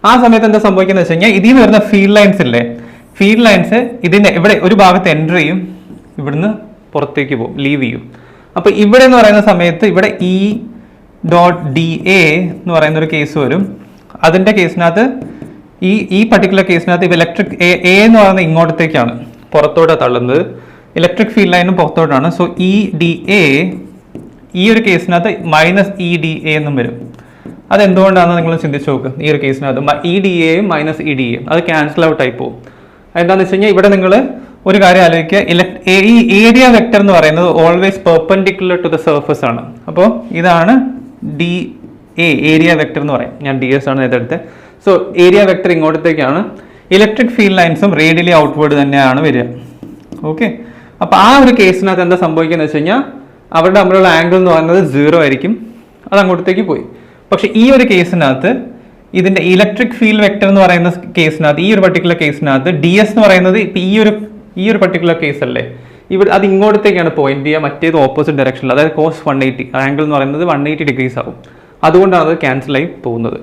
ആ സമയത്ത് എന്താ സംഭവിക്കുന്നത് വെച്ച് കഴിഞ്ഞാൽ ഇതിൽ നിന്ന് വരുന്ന ഫീൽഡ് ലൈൻസ് ഇല്ലേ, ഫീൽഡ് ലൈൻസ് ഇതിന്റെ ഇവിടെ ഒരു ഭാഗത്ത് എൻ്റർ ചെയ്യും, ഇവിടുന്ന് പുറത്തേക്ക് പോകും, ലീവ് ചെയ്യും. അപ്പോൾ ഇവിടെ എന്ന് പറയുന്ന സമയത്ത് ഇവിടെ E.DA എന്ന് പറയുന്ന ഒരു കേസ് വരും. അതിന്റെ കേസിനകത്ത് ഈ പർട്ടിക്കുലർ കേസിനകത്ത് ഇപ്പം ഇലക്ട്രിക് എ എന്ന് പറയുന്നത് ഇങ്ങോട്ടത്തേക്കാണ്, പുറത്തോട്ടാണ് തള്ളുന്നത്. ഇലക്ട്രിക് ഫീൽഡ് ലൈനും പുറത്തോട്ടാണ്. സോ E.DA ഈ ഒരു കേസിനകത്ത് -E.DA എന്നും വരും. അതെന്തുകൊണ്ടാണെന്ന് നിങ്ങൾ ചിന്തിച്ചു നോക്ക്. ഈ ഒരു കേസിനകത്ത് E.DAയും -E.DAയും അത് ക്യാൻസൽ ഔട്ട് ആയി പോകും. എന്താണെന്ന് വെച്ച് കഴിഞ്ഞാൽ ഇവിടെ നിങ്ങൾ ഒരു കാര്യം ആലോചിക്കുക, ഈ ഏരിയ വെക്ടർ എന്ന് പറയുന്നത് always perpendicular to the surface ആണ്. അപ്പോൾ ഇതാണ് DA ഏരിയ വെക്ടർ എന്ന് പറയും. ഞാൻ DS ആണ് ഇതെടുത്തത്. സോ ഏരിയ വെക്ടർ ഇങ്ങോട്ടത്തേക്കാണ്. ഇലക്ട്രിക് ഫീൽഡ് ലൈൻസും റേഡിയലി ഔട്ട്വേർഡ് തന്നെയാണ് വരിക. ഓക്കെ, അപ്പോൾ ആ ഒരു കേസിനകത്ത് എന്താ സംഭവിക്കുന്നത് വെച്ച് കഴിഞ്ഞാൽ അവരുടെ തമ്മിലുള്ള ആംഗിൾ എന്ന് പറയുന്നത് 0 ആയിരിക്കും, അത് അങ്ങോട്ടത്തേക്ക് പോയി. പക്ഷെ ഈ ഒരു കേസിനകത്ത് ഇതിന്റെ ഇലക്ട്രിക് ഫീൽഡ് വെക്ടർ എന്ന് പറയുന്ന കേസിനകത്ത്, ഈ ഒരു പർട്ടിക്കുലർ കേസിനകത്ത് DS എന്ന് പറയുന്നത് ഇപ്പം ഈ ഒരു പർട്ടിക്കുലർ കേസ് അല്ലേ, ഇവിടെ അത് ഇങ്ങോട്ടത്തേക്കാണ് പോയിന്റ് ചെയ്യുക, മറ്റേത് ഓപ്പോസിറ്റ് ഡയറക്ഷനിൽ, അതായത് cos 180 ആംഗിൾ എന്ന് പറയുന്നത് 180 ഡിഗ്രീസ് ആവും. അതുകൊണ്ടാണ് അത് ക്യാൻസൽ ആയി പോകുന്നത്.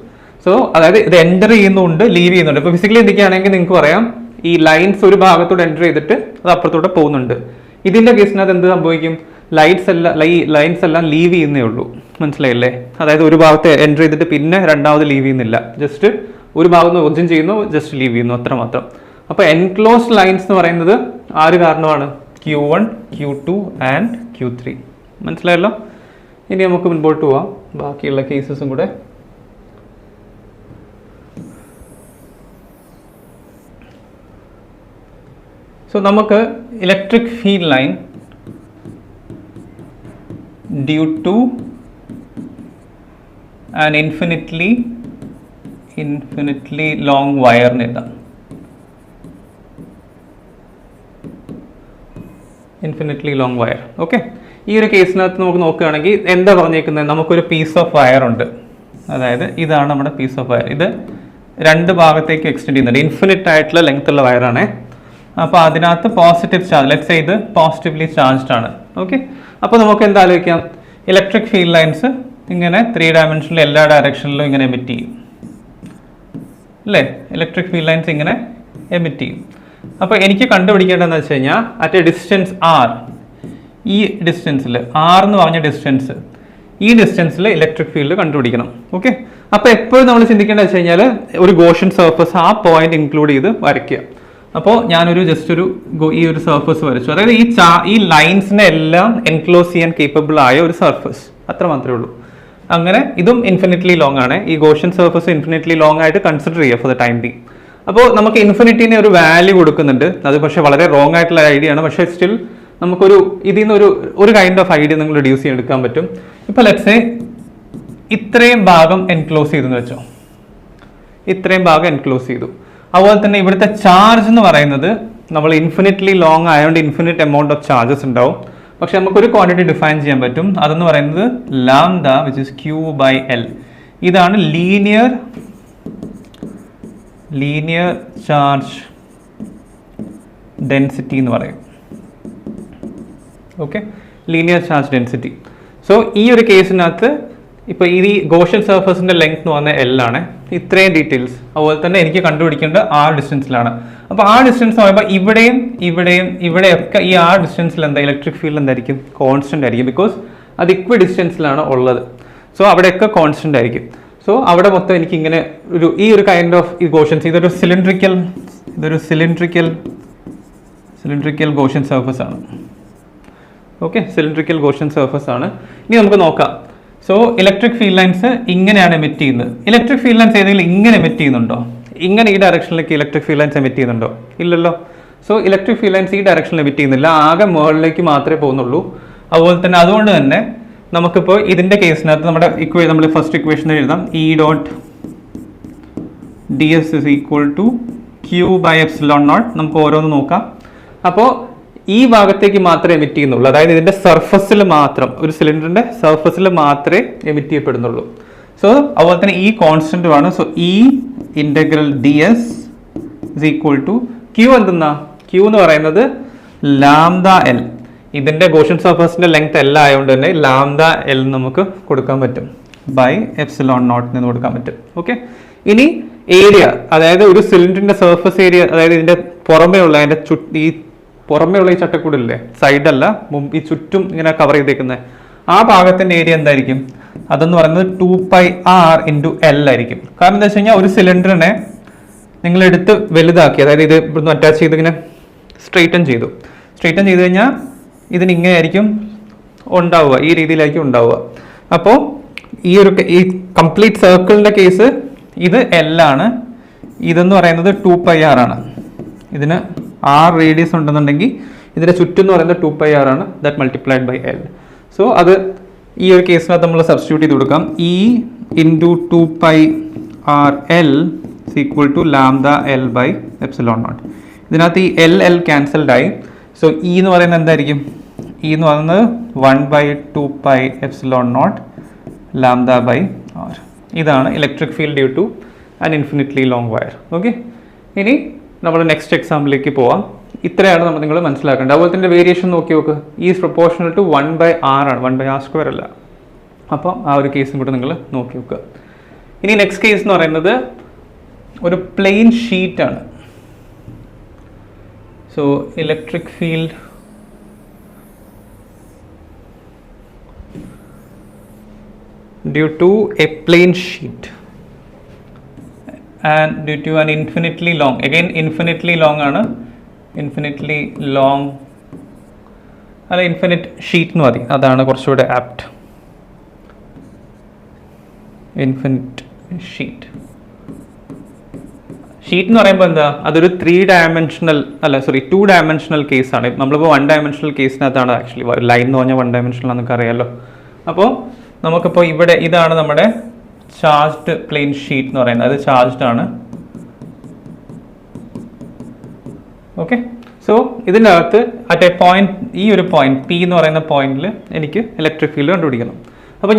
സോ അതായത് ഇത് എൻ്റർ ചെയ്യുന്നുണ്ട്, ലീവ് ചെയ്യുന്നുണ്ട്. ഇപ്പോൾ ഫിസിക്കലി എന്തൊക്കെയാണെങ്കിൽ നിങ്ങൾക്ക് പറയാം, ഈ ലൈൻസ് ഒരു ഭാഗത്തോട് എൻ്റർ ചെയ്തിട്ട് അത് അപ്പുറത്തോടെ പോകുന്നുണ്ട്. ഇതിന്റെ കേസിനകത്ത് എന്ത് സംഭവിക്കും? ലൈൻസ് എല്ലാം ലീവ് ചെയ്യുന്നേ ഉള്ളൂ. മനസ്സിലായില്ലേ? അതായത് ഒരു ഭാഗത്ത് എൻ്റർ ചെയ്തിട്ട് പിന്നെ രണ്ടാമത് ലീവ് ചെയ്യുന്നില്ല, ജസ്റ്റ് ഒരു ഭാഗത്ത് ഒറിജിൻ ചെയ്യുന്നു, ജസ്റ്റ് ലീവ് ചെയ്യുന്നു, അത്ര മാത്രം. അപ്പോൾ എൻക്ലോസ്ഡ് ലൈൻസ് എന്ന് പറയുന്നത് ആര് കാരണമാണ്? Q1, Q2 and Q3. മനസ്സിലായല്ലോ? ഇനി നമുക്ക് മുൻപോട്ട് പോവാം, ബാക്കിയുള്ള കേസസും കൂടെ. സോ നമുക്ക് electric field line due to an infinitely long വയറിന് എഴുതാം. Infinitely long wire. ഓക്കെ, ഈ ഒരു കേസിനകത്ത് നമുക്ക് നോക്കുകയാണെങ്കിൽ എന്താ പറഞ്ഞേക്കുന്നത്? നമുക്കൊരു പീസ് ഓഫ് വയർ ഉണ്ട്, അതായത് ഇതാണ് നമ്മുടെ പീസ് ഓഫ് വയർ. ഇത് രണ്ട് ഭാഗത്തേക്ക് എക്സ്റ്റെൻഡ് ചെയ്യുന്നുണ്ട്, ഇൻഫിനിറ്റ് ആയിട്ടുള്ള ലെങ്ത് ഉള്ള വയറാണ്. അപ്പോൾ അതിനകത്ത് പോസിറ്റീവ് ചാർജ്, ലെറ്റ്സ് സേ ഇത് പോസിറ്റീവ്ലി ചാർജ്ഡ് ആണ്. ഓക്കെ, അപ്പോൾ നമുക്ക് എന്താ ആലോചിക്കാം? ഇലക്ട്രിക് ഫീൽഡ് ലൈൻസ് ഇങ്ങനെ 3 ഡയമെൻഷനിൽ എല്ലാ ഡയറക്ഷനിലും ഇങ്ങനെ എമിറ്റ് ചെയ്യും അല്ലേ? ഇലക്ട്രിക് ഫീൽഡ് ലൈൻസ് ഇങ്ങനെ എമിറ്റ് ചെയ്യും. അപ്പോൾ എനിക്ക് കണ്ടുപിടിക്കേണ്ടതെന്ന് വെച്ച് കഴിഞ്ഞാൽ അറ്റ് എ ഡിസ്റ്റൻസ് R, ഈ ഡിസ്റ്റൻസിൽ R എന്ന് പറഞ്ഞ ഡിസ്റ്റൻസ്, ഈ ഡിസ്റ്റൻസിൽ ഇലക്ട്രിക് ഫീൽഡ് കണ്ടുപിടിക്കണം. ഓക്കെ, അപ്പോൾ എപ്പോഴും നമ്മൾ ചിന്തിക്കേണ്ടത് വെച്ച് കഴിഞ്ഞാൽ ഒരു ഗോഷ്യൻ സർഫസ് ആ പോയിന്റ് ഇൻക്ലൂഡ് ചെയ്ത് വരയ്ക്കുക. അപ്പോൾ ഞാനൊരു ജസ്റ്റ് ഈ ഒരു സർഫസ് വരച്ചു, അതായത് ഈ ലൈൻസിനെ എല്ലാം എൻക്ലോസ് ചെയ്യാൻ കേപ്പബിൾ ആയ ഒരു സർഫസ്, അത്ര മാത്രമേ ഉള്ളൂ. അങ്ങനെ ഇതും ഇൻഫിനിറ്റ്ലി ലോങ് ആണ്. ഈ ഗോഷ്യൻ സർഫസ് ഇൻഫിനിറ്റ്ലി ലോങ് ആയിട്ട് കൺസിഡർ ചെയ്യുക ഫോർ ദ ടൈം ബി. അപ്പോൾ നമുക്ക് ഇൻഫിനിറ്റിനെ ഒരു വാല്യൂ കൊടുക്കുന്നുണ്ട്, അത് പക്ഷേ വളരെ റോങ് ആയിട്ടുള്ള ഐഡിയ ആണ്. പക്ഷേ സ്റ്റിൽ നമുക്കൊരു ഇതിൽ നിന്ന് ഒരു കൈൻഡ് ഓഫ് ഐഡിയ നിങ്ങൾ റെഡ്യൂസ് ചെയ്തെടുക്കാൻ പറ്റും. ഇപ്പോൾ ലെറ്റ്സ് സേ ഇത്രയും ഭാഗം എൻക്ലോസ് ചെയ്തെന്ന് വെച്ചോ, ഇത്രയും ഭാഗം എൻക്ലോസ് ചെയ്തു. അതുപോലെ തന്നെ ഇവിടുത്തെ ചാർജ് എന്ന് പറയുന്നത് നമ്മൾ ഇൻഫിനിറ്റ്ലി ലോങ് ആയതുകൊണ്ട് ഇൻഫിനിറ്റ് എമൗണ്ട് ഓഫ് ചാർജസ് ഉണ്ടാവും. പക്ഷെ നമുക്കൊരു ക്വാണ്ടിറ്റി ഡിഫൈൻ ചെയ്യാൻ പറ്റും, അതെന്ന് പറയുന്നത് ലാംഡ വിച്ച് ഇസ് Q/L. ഇതാണ് ലീനിയർ ചാർജ് ഡെൻസിറ്റി എന്ന് പറയും. Okay, linear charge density. So ഈ ഒരു കേസിനകത്ത് ഇപ്പോൾ ഈ ഗോഷ്യൻ സർഫസിന്റെ ലെങ്ത് എന്ന് പറഞ്ഞാൽ L ആണ്. ഇത്രയും ഡീറ്റെയിൽസ് അതുപോലെ തന്നെ എനിക്ക് കണ്ടുപിടിക്കേണ്ടത് R ഡിസ്റ്റൻസിലാണ്. അപ്പോൾ ആ ഡിസ്റ്റൻസ് എന്ന് പറയുമ്പോൾ ഇവിടെയൊക്കെ ഈ R ഡിസ്റ്റൻസിൽ എന്താ ഇലക്ട്രിക് ഫീൽഡ് എന്തായിരിക്കും? കോൺസ്റ്റന്റ് ആയിരിക്കും, ബിക്കോസ് അത് ഇക്വി ഡിസ്റ്റൻസിലാണ് ഉള്ളത്. സോ അവിടെയൊക്കെ കോൺസ്റ്റന്റ് ആയിരിക്കും. സോ അവിടെ മൊത്തം എനിക്ക് ഇങ്ങനെ ഈ ഒരു കൈൻഡ് ഓഫ് ഈ ഗോഷ്യൻസ്, ഇതൊരു സിലിണ്ട്രിക്കൽ ഗോഷ്യൻ സർഫസ് ആണ്. ഓക്കെ, സിലിണ്ട്രിക്കൽ ഗോഷ്യൻ സർഫസ് ആണ്. ഇനി നമുക്ക് നോക്കാം. സോ ഇലക്ട്രിക് ഫീൽഡ് ലൈൻസ് ഇങ്ങനെയാണ് എമിറ്റ് ചെയ്യുന്നത്. ഇലക്ട്രിക് ഫീൽഡ് ലൈൻസ് ഏതെങ്കിലും ഇങ്ങനെ എമിറ്റ് ചെയ്യുന്നുണ്ടോ? ഇങ്ങനെ ഈ ഡയറക്ഷനിലേക്ക് ഇലക്ട്രിക് ഫീൽഡ് ലൈൻസ് എമിറ്റ് ചെയ്യുന്നുണ്ടോ? ഇല്ലല്ലോ. സോ ഇലക്ട്രിക് ഫീൽഡ് ലൈൻസ് ഈ ഡയറക്ഷനിൽ എമിറ്റ് ചെയ്യുന്നില്ല, ആകെ മുകളിലേക്ക് മാത്രമേ പോകുന്നുള്ളൂ. അതുപോലെ തന്നെ അതുകൊണ്ട് തന്നെ നമുക്കിപ്പോൾ ഇതിന്റെ കേസിനകത്ത് നമ്മുടെ ഫസ്റ്റ് ഇക്വേഷൻ എഴുതാം. E.ds is equal to Q/ε0. നമുക്ക് ഓരോന്ന് നോക്കാം. അപ്പോൾ ഈ ഭാഗത്തേക്ക് മാത്രമേ എമിറ്റ് ചെയ്യുന്നുള്ളൂ, അതായത് ഇതിന്റെ സർഫസിൽ മാത്രം, ഒരു സിലിണ്ടറിന്റെ സർഫസിൽ മാത്രമേ എമിറ്റ് ചെയ്യപ്പെടുന്നുള്ളൂ. സോ അതുപോലെ തന്നെ ഈ കോൺസ്റ്റന്റ് ആണ്. സോ ഈ integral ds is equal to Q എന്തെന്നാ? Q എന്ന് പറയുന്നത് λL. ഇതിന്റെ ഗോഷ്യൻ സർഫസിന്റെ ലെങ്ത് L ആയതുകൊണ്ട് തന്നെ λL നമുക്ക് കൊടുക്കാൻ പറ്റും. ബൈ എപ്സിലോൺ നോട്ട് എന്ന് കൊടുക്കാൻ പറ്റും. ഓക്കെ, ഇനി ഏരിയ, അതായത് ഒരു സിലിണ്ടറിന്റെ സർഫസ് ഏരിയ, അതായത് ഇതിന്റെ പുറമേ ഉള്ള അതിന്റെ ഈ പുറമേ ഉള്ള ഈ ചട്ടക്കൂടില്ലേ, സൈഡല്ല, ഈ ചുറ്റും ഇങ്ങനെ കവർ ചെയ്തേക്കുന്നത്, ആ ഭാഗത്തിന്റെ ഏരിയ എന്തായിരിക്കും? അതെന്ന് പറയുന്നത് 2πr × L ആയിരിക്കും. കാരണം എന്താ വെച്ച് കഴിഞ്ഞാൽ ഒരു സിലിണ്ടറിനെ നിങ്ങൾ എടുത്ത് വലുതാക്കി, അതായത് ഇത് ഇവിടുന്ന് അറ്റാച്ച് ചെയ്ത് ഇങ്ങനെ സ്ട്രെയിറ്റൻ ചെയ്തു കഴിഞ്ഞാൽ ഇതിന് ഇങ്ങനെയായിരിക്കും ഉണ്ടാവുക, ഈ രീതിയിലായിരിക്കും ഉണ്ടാവുക. അപ്പോൾ ഈ കംപ്ലീറ്റ് സർക്കിളിന്റെ കേസ് ഇത് L ആണ്, ഇതെന്ന് പറയുന്നത് 2πr ആണ്. ഇതിന് r റേഡിയസ് ഉണ്ടെന്നുണ്ടെങ്കിൽ ഇതിന്റെ ചുറ്റും എന്ന് പറയുന്നത് 2πr ആണ്, that multiplied by L. So അത് ഈ ഒരു കേസിനകത്ത് നമ്മൾ സബ്സ്റ്റിറ്റ്യൂട്ട് ചെയ്ത് കൊടുക്കാം. E × 2πrl equal to lambda L by epsilon naught. ഇതിനകത്ത് ഈ L ക്യാൻസൽഡ് ആയി. സോ E എന്ന് പറയുന്നത് എന്തായിരിക്കും? E എന്ന് പറയുന്നത് 1/2π epsilon naught lambda by r. ഇതാണ് electric field due to an infinitely long wire. Okay, ഇനി നമ്മൾ നെക്സ്റ്റ് എക്സാമ്പിളിലേക്ക് പോവാം. ഇത്രയാണ് നമ്മൾ നിങ്ങൾ മനസ്സിലാക്കേണ്ടത്. അതുപോലെ തന്നെ വേരിയേഷൻ നോക്കി നോക്ക്, ഈസ് പ്രൊപ്പോർഷണൽ ടു 1/r ആണ്, 1/r² അല്ല. അപ്പോൾ ആ ഒരു കേസും കൂടെ നിങ്ങൾ നോക്കി നോക്കുക. ഇനി നെക്സ്റ്റ് കേസ് എന്ന് പറയുന്നത് ഒരു പ്ലെയിൻ ഷീറ്റ് ആണ്. So electric field due to a plane sheet and due to an infinitely long, again infinitely long ആണ്, infinitely long അല്ല ഇൻഫിനിറ്റ് ഷീറ്റ് എന്ന് മതി, അതാണ് കുറച്ചുകൂടെ ആപ്റ്റ്. ഇൻഫിനിറ്റ് ഷീറ്റ് എന്ന് പറയുമ്പോൾ എന്താ, അതൊരു 2 ഡയമെൻഷണൽ കേസാണ്. നമ്മളിപ്പോൾ 1 ഡയമെൻഷണൽ കേസിനകത്താണ് ആക്ച്വലി ലൈൻ എന്ന് പറഞ്ഞാൽ 1 ഡയമെൻഷണൽ ആണെന്നൊക്കെ അറിയാമല്ലോ. അപ്പോൾ നമുക്കിപ്പോൾ ഇവിടെ ഇതാണ് നമ്മുടെ ചാർജ്ഡ് പ്ലെയിൻ ഷീറ്റ് എന്ന് പറയുന്നത്, അത് ചാർജ്ഡ് ആണ്. ഓക്കെ, സോ ഇതിൻ്റെ അകത്ത് അറ്റ് എ പോയിന്റ്, ഈ ഒരു പോയിന്റ് P എന്ന് പറയുന്ന പോയിന്റിൽ എനിക്ക് ഇലക്ട്രിക് ഫീൽഡ് കണ്ടുപിടിക്കണം. അപ്പോൾ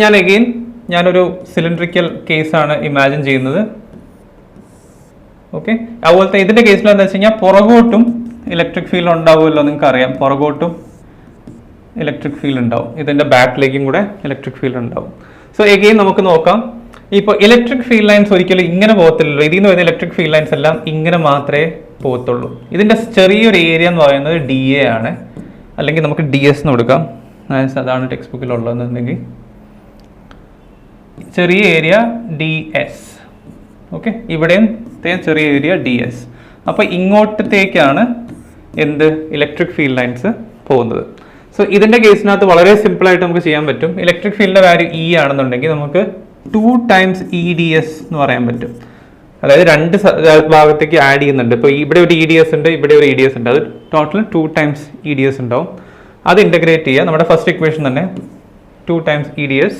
ഞാനൊരു സിലിണ്ടറിക്കൽ കേസാണ് ഇമാജിൻ ചെയ്യുന്നത്. ഓക്കെ, അതുപോലത്തെ ഇതിൻ്റെ കേസിൽ എന്താ വെച്ച് കഴിഞ്ഞാൽ പുറകോട്ടും ഇലക്ട്രിക് ഫീൽഡ് ഉണ്ടാവുമല്ലോ, നിങ്ങൾക്ക് അറിയാം, പുറകോട്ടും ഇലക്ട്രിക് ഫീൽഡ് ഉണ്ടാവും, ഇതിൻ്റെ ബാക്കിലേക്കും കൂടെ ഇലക്ട്രിക് ഫീൽഡ് ഉണ്ടാവും. സോ എഗെയിൻ നമുക്ക് നോക്കാം. ഇപ്പോൾ ഇലക്ട്രിക് ഫീൽഡ് ലൈൻസ് ഒരിക്കലും ഇങ്ങനെ പോകത്തില്ലല്ലോ, ഇതിൽ നിന്ന് വരുന്ന ഇലക്ട്രിക് ഫീൽഡ് ലൈൻസ് എല്ലാം ഇങ്ങനെ മാത്രമേ പോകത്തുള്ളൂ. ഇതിൻ്റെ ചെറിയൊരു ഏരിയ എന്ന് പറയുന്നത് DA ആണ്, അല്ലെങ്കിൽ നമുക്ക് DS എന്ന് കൊടുക്കാം, അതാണ് ടെക്സ്റ്റ് ബുക്കിലുള്ളതെന്നുണ്ടെങ്കിൽ ചെറിയ ഏരിയ DS. ഓക്കെ, ഇവിടെയും ചെറിയ ഏരിയ DS. അപ്പോൾ ഇങ്ങോട്ടത്തേക്കാണ് എന്ത് ഇലക്ട്രിക് ഫീൽഡ് ലൈൻസ് പോകുന്നത്. സോ ഇതിൻ്റെ കേസിനകത്ത് വളരെ സിമ്പിളായിട്ട് നമുക്ക് ചെയ്യാൻ പറ്റും. ഇലക്ട്രിക് ഫീൽഡിൻ്റെ വാല്യൂ E ആണെന്നുണ്ടെങ്കിൽ നമുക്ക് 2 times EDS എന്ന് പറയാൻ പറ്റും. അതായത് 2 ഭാഗത്തേക്ക് ആഡ് ചെയ്യുന്നുണ്ട്. ഇപ്പോൾ ഇവിടെ ഒരു EDS ഉണ്ട്, ഇവിടെ ഒരു EDS ഉണ്ട്, അത് ടോട്ടൽ 2 times EDS ഉണ്ടാവും. അത് ഇൻ്റഗ്രേറ്റ് ചെയ്യുക, നമ്മുടെ ഫസ്റ്റ് ഇക്വേഷൻ തന്നെ 2 times EDS.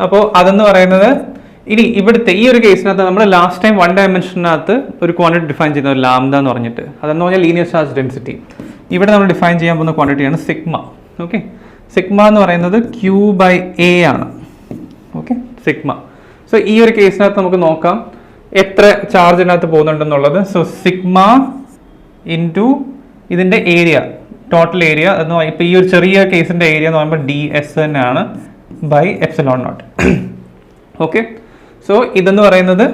അപ്പോൾ അതെന്ന് പറയുന്നത് ഇനി ഇവിടുത്തെ ഈ ഒരു കേസിനകത്ത് നമ്മൾ ലാസ്റ്റ് ടൈം 1 ഡയമെൻഷനകത്ത് ഒരു ക്വാണ്ടിറ്റി ഡിഫൈൻ ചെയ്യുന്നത് ലാംഡ എന്ന് പറഞ്ഞിട്ട്, അതെന്ന് പറഞ്ഞാൽ ലീനിയർ ചാർജ് ഡെൻസിറ്റി. ഇവിടെ നമ്മൾ ഡിഫൈൻ ചെയ്യാൻ പോകുന്ന ക്വാണ്ടിറ്റിയാണ് സിഗ്മ. ഓക്കെ, സിഗ്മ എന്ന് പറയുന്നത് Q/A ആണ്. Okay, sigma. സോ ഈ ഒരു കേസിനകത്ത് നമുക്ക് നോക്കാം എത്ര ചാർജിനകത്ത് പോകുന്നുണ്ടെന്നുള്ളത്. സോ സിഗ്മ ഇൻറ്റു ഇതിൻ്റെ ഏരിയ, ടോട്ടൽ ഏരിയ എന്ന് ഇപ്പോൾ ഈ ഒരു ചെറിയ കേസിൻ്റെ ഏരിയ എന്ന് പറയുമ്പോൾ DS തന്നെയാണ് by epsilon naught. Okay, so ഇതെന്ന് പറയുന്നത്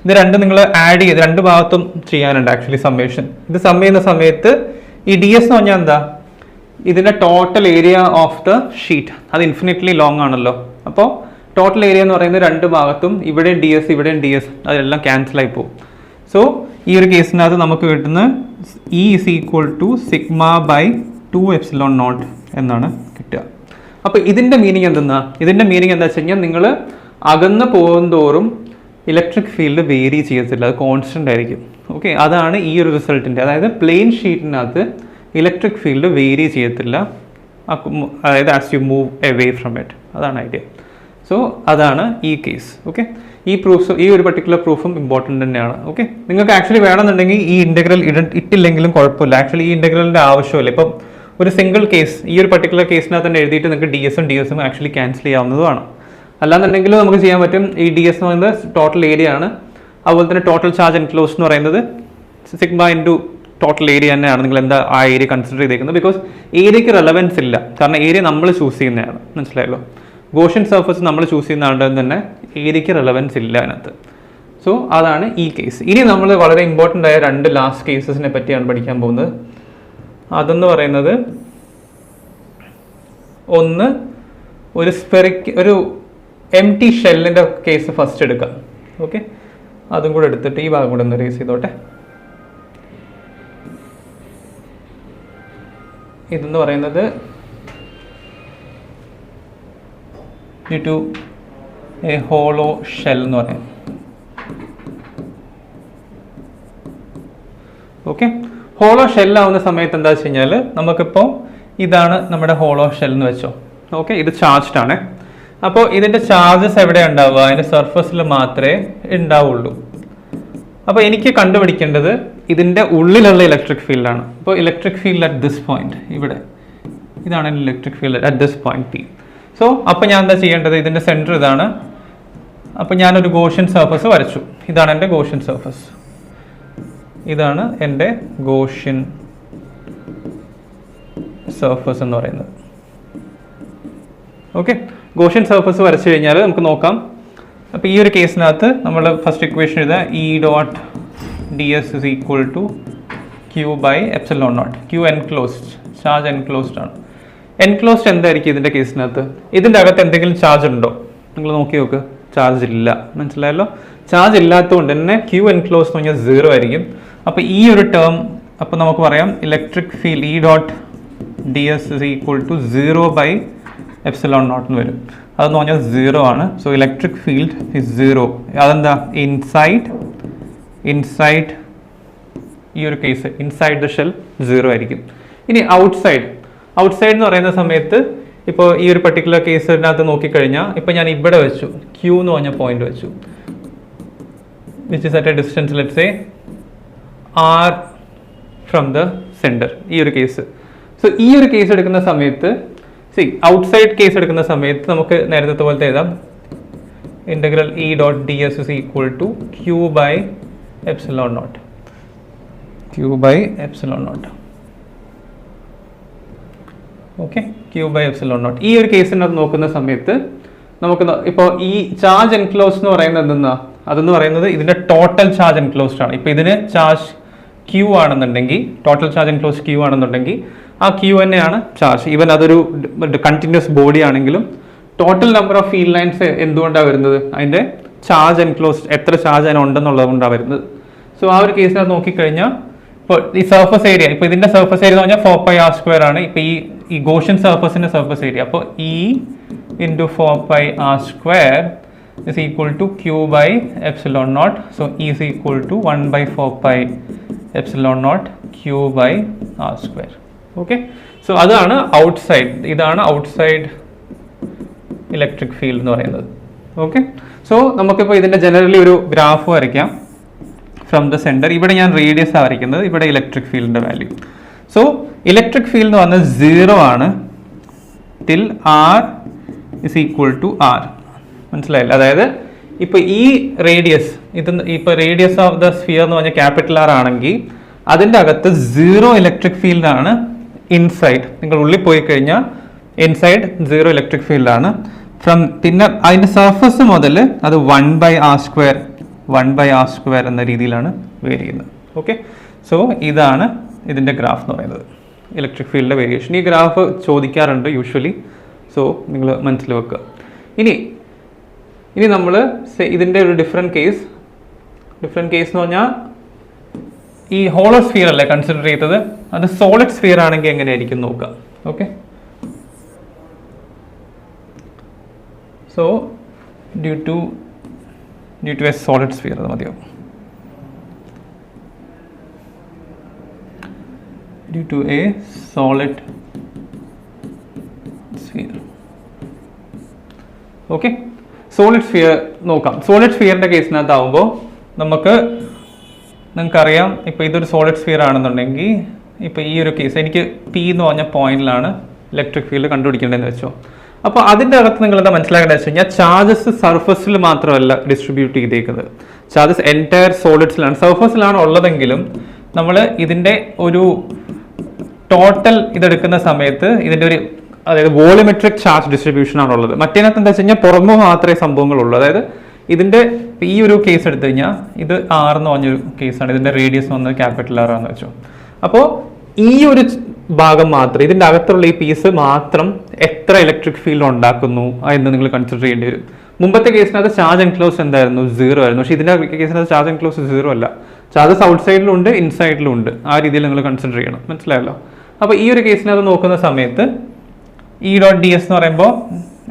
ഇത് രണ്ടും നിങ്ങൾ ആഡ് ചെയ്ത് 2 ഭാഗത്തും ചെയ്യാനുണ്ട് ആക്ച്വലി സമ്മേഷൻ. ഇത് സം ചെയ്യുന്ന സമയത്ത് ഈ DS എന്ന് പറഞ്ഞാൽ എന്താ, ഇതിൻ്റെ total area of the sheet, അത് ഇൻഫിനിറ്റ്ലി ലോങ് ആണല്ലോ. അപ്പോൾ ടോട്ടൽ ഏരിയ എന്ന് പറയുന്നത് 2 ഭാഗത്തും ഇവിടെയും DS ഇവിടെയും DS അതെല്ലാം ക്യാൻസൽ ആയി പോകും. സോ ഈ ഒരു കേസിനകത്ത് നമുക്ക് കിട്ടുന്ന E = σ/2 എപ്സിലോൺ നോട്ട് എന്നാണ് കിട്ടുക. അപ്പോൾ ഇതിൻ്റെ മീനിങ് എന്തെന്നാ, ഇതിൻ്റെ മീനിങ് എന്താ വെച്ച് കഴിഞ്ഞാൽ നിങ്ങൾ അകന്ന് പോകുന്തോറും ഇലക്ട്രിക് ഫീൽഡ് വേരി ചെയ്യത്തില്ല, അത് കോൺസ്റ്റൻ്റ് ആയിരിക്കും. ഓക്കെ, അതാണ് ഈ ഒരു റിസൾട്ടിൻ്റെ, അതായത് പ്ലെയിൻ ഷീറ്റിനകത്ത് ഇലക്ട്രിക് ഫീൽഡ് വേരി ചെയ്യത്തില്ല, അതായത് as you move away from it, അതാണ് ഐഡിയ. സോ അതാണ് ഈ കേസ്. ഓക്കെ, ഈ പ്രൂഫ്സ്, ഈ ഒരു പർട്ടിക്കുലർ പ്രൂഫും ഇമ്പോർട്ടൻ്റ് തന്നെയാണ്. ഓക്കെ, നിങ്ങൾക്ക് ആക്ച്വലി വേണമെന്നുണ്ടെങ്കിൽ ഈ ഇൻ്റഗ്രൽ ഇട്ടില്ലെങ്കിലും കുഴപ്പമില്ല, ആക്ച്വലി ഈ ഇൻ്റഗ്രലിൻ്റെ ആവശ്യമില്ല. ഇപ്പം ഒരു സിംഗിൾ കേസ് ഈ ഒരു പർട്ടിക്കുലർ കേസിനകത്ത് തന്നെ എഴുതിയിട്ട് നിങ്ങൾക്ക് DS ഉം ആക്ച്വലി ക്യാൻസൽ ചെയ്യാവുന്നതുമാണ്. അല്ലാന്നുണ്ടെങ്കിൽ നമുക്ക് ചെയ്യാൻ പറ്റും, ഈ DS എന്ന് പറയുന്നത് ടോട്ടൽ ഏരിയ ആണ്, അതുപോലെ തന്നെ ടോട്ടൽ ചാർജ് എൻക്ലോസ്ഡ് എന്ന് പറയുന്നത് സിഗ്മ ഇൻറ്റു ടോട്ടൽ ഏരിയ തന്നെയാണ്. നിങ്ങൾ എന്താ ആ ഏരിയ കൺസിഡർ ചെയ്തേക്കുന്നത്, ബിക്കോസ് ഏരിയക്ക് റെലവൻസ് ഇല്ല, കാരണം ഏരിയ നമ്മൾ ചൂസ് ചെയ്യുന്നതാണ്, മനസ്സിലായല്ലോ. ഗോഷ്യൻ സർഫസ് നമ്മൾ ചൂസ് ചെയ്യുന്നതുകൊണ്ട് തന്നെ ഏരിയയ്ക്ക് റെലവൻസ് ഇല്ല അതിനകത്ത്. സോ അതാണ് ഈ കേസ്. ഇനി നമ്മൾ വളരെ ഇമ്പോർട്ടൻ്റ് ആയ 2 ലാസ്റ്റ് കേസസിനെ പറ്റിയാണ് പഠിക്കാൻ പോകുന്നത്. അതെന്ന് പറയുന്നത് ഒന്ന് ഒരു എം ടി ഷെല്ലിൻ്റെ കേസ് ഫസ്റ്റ് എടുക്കാം. ഓക്കെ, അതും കൂടെ എടുത്തിട്ട് ഈ ഭാഗം കൂടെ ഒന്ന് റേസ് ചെയ്തോട്ടെ. ഇതെന്ന് പറയുന്നത് due to a hollow shell എന്ന് പറയാം. ഓക്കെ, ഹോളോ ഷെല്ലാവുന്ന സമയത്ത് എന്താ വെച്ച് കഴിഞ്ഞാൽ നമുക്കിപ്പോൾ ഇതാണ് നമ്മുടെ ഹോളോ ഷെൽ എന്ന് വെച്ചോ. ഓക്കെ, ഇത് ചാർജ്ഡ് ആണ്. അപ്പോൾ ഇതിൻ്റെ ചാർജസ് എവിടെ ഉണ്ടാവുക? അതിൻ്റെ സർഫസിൽ മാത്രമേ ഉണ്ടാവുള്ളൂ. അപ്പോൾ എനിക്ക് കണ്ടുപിടിക്കേണ്ടത് ഇതിൻ്റെ ഉള്ളിലുള്ള ഇലക്ട്രിക് ഫീൽഡാണ്. അപ്പോൾ electric field at this point, ഇവിടെ ഇതാണ് electric field at this point P. So അപ്പോൾ ഞാൻ എന്താ ചെയ്യേണ്ടത്? ഇതിൻ്റെ സെൻറ്റർ ഇതാണ്. അപ്പോൾ ഞാനൊരു ഗോഷ്യൻ സർഫസ് വരച്ചു. ഇതാണ് എൻ്റെ ഗോഷ്യൻ സർഫസ്. ഇതാണ് എൻ്റെ ഗോഷ്യൻ സർഫസ് എന്ന് പറയുന്നത്. ഓക്കെ, ഗോഷ്യൻ സർഫസ് വരച്ചു കഴിഞ്ഞാൽ നമുക്ക് നോക്കാം. അപ്പോൾ ഈ ഒരു കേസിനകത്ത് നമ്മൾ ഫസ്റ്റ് ഇക്വേഷൻ എഴുതാം. E dot D S is equal to Q by epsilon naught. Q enclosed, charge enclosed ആണ്. എൻക്ലോസ്ഡ് എന്തായിരിക്കും ഇതിൻ്റെ കേസിനകത്ത്? ഇതിൻ്റെ അകത്ത് എന്തെങ്കിലും ചാർജ് ഉണ്ടോ? നിങ്ങൾ നോക്കി നോക്ക്, ചാർജ് ഇല്ല. മനസ്സിലായല്ലോ? ചാർജ് ഇല്ലാത്തതുകൊണ്ട് തന്നെ ക്യൂ എൻക്ലോസ്ഡ് എന്ന് പറഞ്ഞാൽ 0 ആയിരിക്കും. അപ്പോൾ ഈ ഒരു ടേം അപ്പോൾ നമുക്ക് പറയാം electric field E dot D S is equal to 0 by epsilon naught എന്ന് വരും. അതെന്ന് പറഞ്ഞാൽ 0 ആണ്. So electric field is 0. അതെന്താ? ഇൻസൈഡ് ഈ ഒരു കേസ് ഇൻസൈഡ് ദ ഷെൽ 0 ആയിരിക്കും. ഇനി ഔട്ട്സൈഡ് എന്ന് പറയുന്ന സമയത്ത് ഇപ്പോൾ ഈ ഒരു പർട്ടിക്കുലർ കേസിനകത്ത് നോക്കിക്കഴിഞ്ഞാൽ ഇപ്പോൾ ഞാൻ ഇവിടെ വെച്ചു, ക്യൂ എന്ന് പറഞ്ഞ പോയിന്റ് വെച്ചു, which is at A distance let's say r from the centre. ഈ ഒരു കേസ്. സോ ഈ ഒരു കേസ് എടുക്കുന്ന സമയത്ത് ഔട്ട്സൈഡ് കേസ് എടുക്കുന്ന സമയത്ത് നമുക്ക് നേരത്തെ പോലത്തെ എഴുതാം. Integral E dot D S is equal to Q by epsilon naught. Okay, Q by epsilon naught. ഈ ഒരു കേസിനകത്ത് നോക്കുന്ന സമയത്ത് നമുക്ക് ഇപ്പോൾ ഈ ചാർജ് എൻക്ലോസ് എന്ന് പറയുന്നത് അതെന്ന് പറയുന്നത് ഇതിൻ്റെ ടോട്ടൽ ചാർജ് എൻക്ലോസ്ഡ് ആണ്. ഇപ്പോൾ ഇതിന് ചാർജ് ക്യൂ ആണെന്നുണ്ടെങ്കിൽ, ടോട്ടൽ ചാർജ് എൻക്ലോസ് ക്യൂ ആണെന്നുണ്ടെങ്കിൽ ആ ക്യൂ തന്നെയാണ് ചാർജ്. ഈവൻ അതൊരു കണ്ടിന്യൂസ് ബോഡി ആണെങ്കിലും total number of field lines എന്തുകൊണ്ടാണ് വരുന്നത്? അതിൻ്റെ ചാർജ് എൻക്ലോസ്ഡ് എത്ര ചാർജ് അതിനുണ്ടെന്നുള്ളത് കൊണ്ടാണ് വരുന്നത്. സോ ആ ഒരു കേസിനകത്ത് നോക്കിക്കഴിഞ്ഞാൽ ഇപ്പോൾ ഈ സർഫസ് ഏരിയ, ഇപ്പോൾ ഇതിൻ്റെ സർഫസ് ഏരിയ എന്ന് പറഞ്ഞാൽ 4πr² ആണ്. ഇപ്പോൾ ഈ ഗോഷ്യൻ സർഫസിൻ്റെ സർഫസ് ഏരിയ. അപ്പോൾ E into 4πr² is equal to q by epsilon naught. So E is equal to 1 by 4 epsilon naught q by r². Okay, so അതാണ് ഔട്ട്സൈഡ്. ഇതാണ് ഔട്ട്സൈഡ് ഇലക്ട്രിക് ഫീൽഡ് എന്ന് പറയുന്നത്. ഓക്കെ, സോ നമുക്കിപ്പോൾ ഇതിൻ്റെ ജനറലി ഒരു ഗ്രാഫ് വരയ്ക്കാം. ഫ്രം ദ സെൻറ്റർ ഇവിടെ ഞാൻ റേഡിയസ് ആണ് വരയ്ക്കുന്നത്, ഇവിടെ ഇലക്ട്രിക് ഫീൽഡിൻ്റെ വാല്യൂ. സോ ഇലക്ട്രിക് ഫീൽഡ് എന്ന് പറഞ്ഞാൽ 0 ആണ് till r is equal to r. മനസ്സിലായില്ല? അതായത് ഇപ്പോൾ ഈ റേഡിയസ്, ഇപ്പോൾ റേഡിയസ് ഓഫ് ദ സ്ഫിയർ എന്ന് പറഞ്ഞാൽ ക്യാപിറ്റൽ R ആണെങ്കിൽ അതിൻ്റെ അകത്ത് 0 ഇലക്ട്രിക് ഫീൽഡാണ് ഇൻസൈഡ്. നിങ്ങൾ ഉള്ളിൽ പോയി കഴിഞ്ഞാൽ ഇൻസൈഡ് 0 ഇലക്ട്രിക് ഫീൽഡാണ്. പിന്നെ അതിൻ്റെ സർഫസ് മുതൽ അത് 1 by r² എന്ന രീതിയിലാണ് വേരി ചെയ്യുന്നത്. ഓക്കെ, സോ ഇതാണ് ഇതിൻ്റെ ഗ്രാഫ് എന്ന് പറയുന്നത്, ഇലക്ട്രിക് ഫീൽഡിൻ്റെ വേരിയേഷൻ. ഈ ഗ്രാഫ് ചോദിക്കാറുണ്ട് യൂഷ്വലി. സോ നിങ്ങൾ മനസ്സിൽ വെക്കുക. ഇനി നമ്മൾ ഇതിൻ്റെ ഒരു ഡിഫറെൻറ്റ് കേസ് എന്ന് പറഞ്ഞാൽ ഈ ഹോളോ സ്ഫിയർ അല്ലേ കൺസിഡർ ചെയ്തത്, അത് സോളിഡ് സ്ഫിയർ ആണെങ്കിൽ എങ്ങനെയായിരിക്കും നോക്കുക. Okay, so due to a solid sphere അത് മതിയാവും. Due to a solid sphere. Okay, solid sphere നോക്കാം. സോളിഡ് സ്ഫിയറിൻ്റെ കേസിനകത്താവുമ്പോൾ നിങ്ങൾക്കറിയാം, ഇപ്പോൾ ഇതൊരു സോളിഡ് സ്ഫിയർ ആണെന്നുണ്ടെങ്കിൽ ഇപ്പോൾ ഈ ഒരു കേസ് എനിക്ക് പി എന്ന് പറഞ്ഞ പോയിന്റിലാണ് ഇലക്ട്രിക് ഫീൽഡ് കണ്ടുപിടിക്കേണ്ടതെന്ന് വെച്ചോ. അപ്പോൾ അതിൻ്റെ അകത്ത് നിങ്ങൾ എന്താ മനസ്സിലാക്കേണ്ടത് വെച്ച് കഴിഞ്ഞാൽ ചാർജസ് സർഫസിൽ മാത്രമല്ല ഡിസ്ട്രിബ്യൂട്ട് ചെയ്തേക്കുന്നത്, ചാർജസ് എൻറ്റയർ സോളിഡ്സിലാണ്. സർഫസിലാണ് ഉള്ളതെങ്കിലും നമ്മൾ ഇതിൻ്റെ ഒരു ടോട്ടൽ ഇതെടുക്കുന്ന സമയത്ത് ഇതിൻ്റെ ഒരു അതായത് വോളിമെട്രിക് ചാർജ് ഡിസ്ട്രിബ്യൂഷൻ ആണുള്ളത്. മറ്റേനകത്ത് എന്താ വെച്ച് കഴിഞ്ഞാൽ പുറമെ മാത്രമേ സംഭവങ്ങളുള്ളൂ. അതായത് ഇതിന്റെ ഈ ഒരു കേസ് എടുത്തു കഴിഞ്ഞാൽ ഇത് ആർ എന്ന് പറഞ്ഞൊരു കേസാണ്, ഇതിന്റെ റേഡിയസ് വന്നത് ക്യാപിറ്റൽ ആർ ആണെന്ന് വെച്ചു. അപ്പോൾ ഈ ഒരു ഭാഗം മാത്രം, ഇതിന്റെ അകത്തുള്ള ഈ പീസ് മാത്രം എത്ര ഇലക്ട്രിക് ഫീൽഡ് ഉണ്ടാക്കുന്നു എന്ന് നിങ്ങൾ കൺസിഡർ ചെയ്യേണ്ടി വരും. മുമ്പത്തെ കേസിനകത്ത് ചാർജ് എൻക്ലോസ് എന്തായിരുന്നു? 0 ആയിരുന്നു. പക്ഷേ ഇതിന്റെ കേസിനകത്ത് ചാർജ് എൻക്ലോസ് 0 അല്ല, ചാർജസ് ഔട്ട് സൈഡിലും ഉണ്ട് ഇൻസൈഡിലും ഉണ്ട്. ആ രീതിയിൽ നിങ്ങൾ കൺസിഡർ ചെയ്യണം. മനസ്സിലായല്ലോ? അപ്പോൾ ഈ ഒരു കേസിനകത്ത് നോക്കുന്ന സമയത്ത് ഇ ഡോട്ട് ഡി എസ് എന്ന് പറയുമ്പോൾ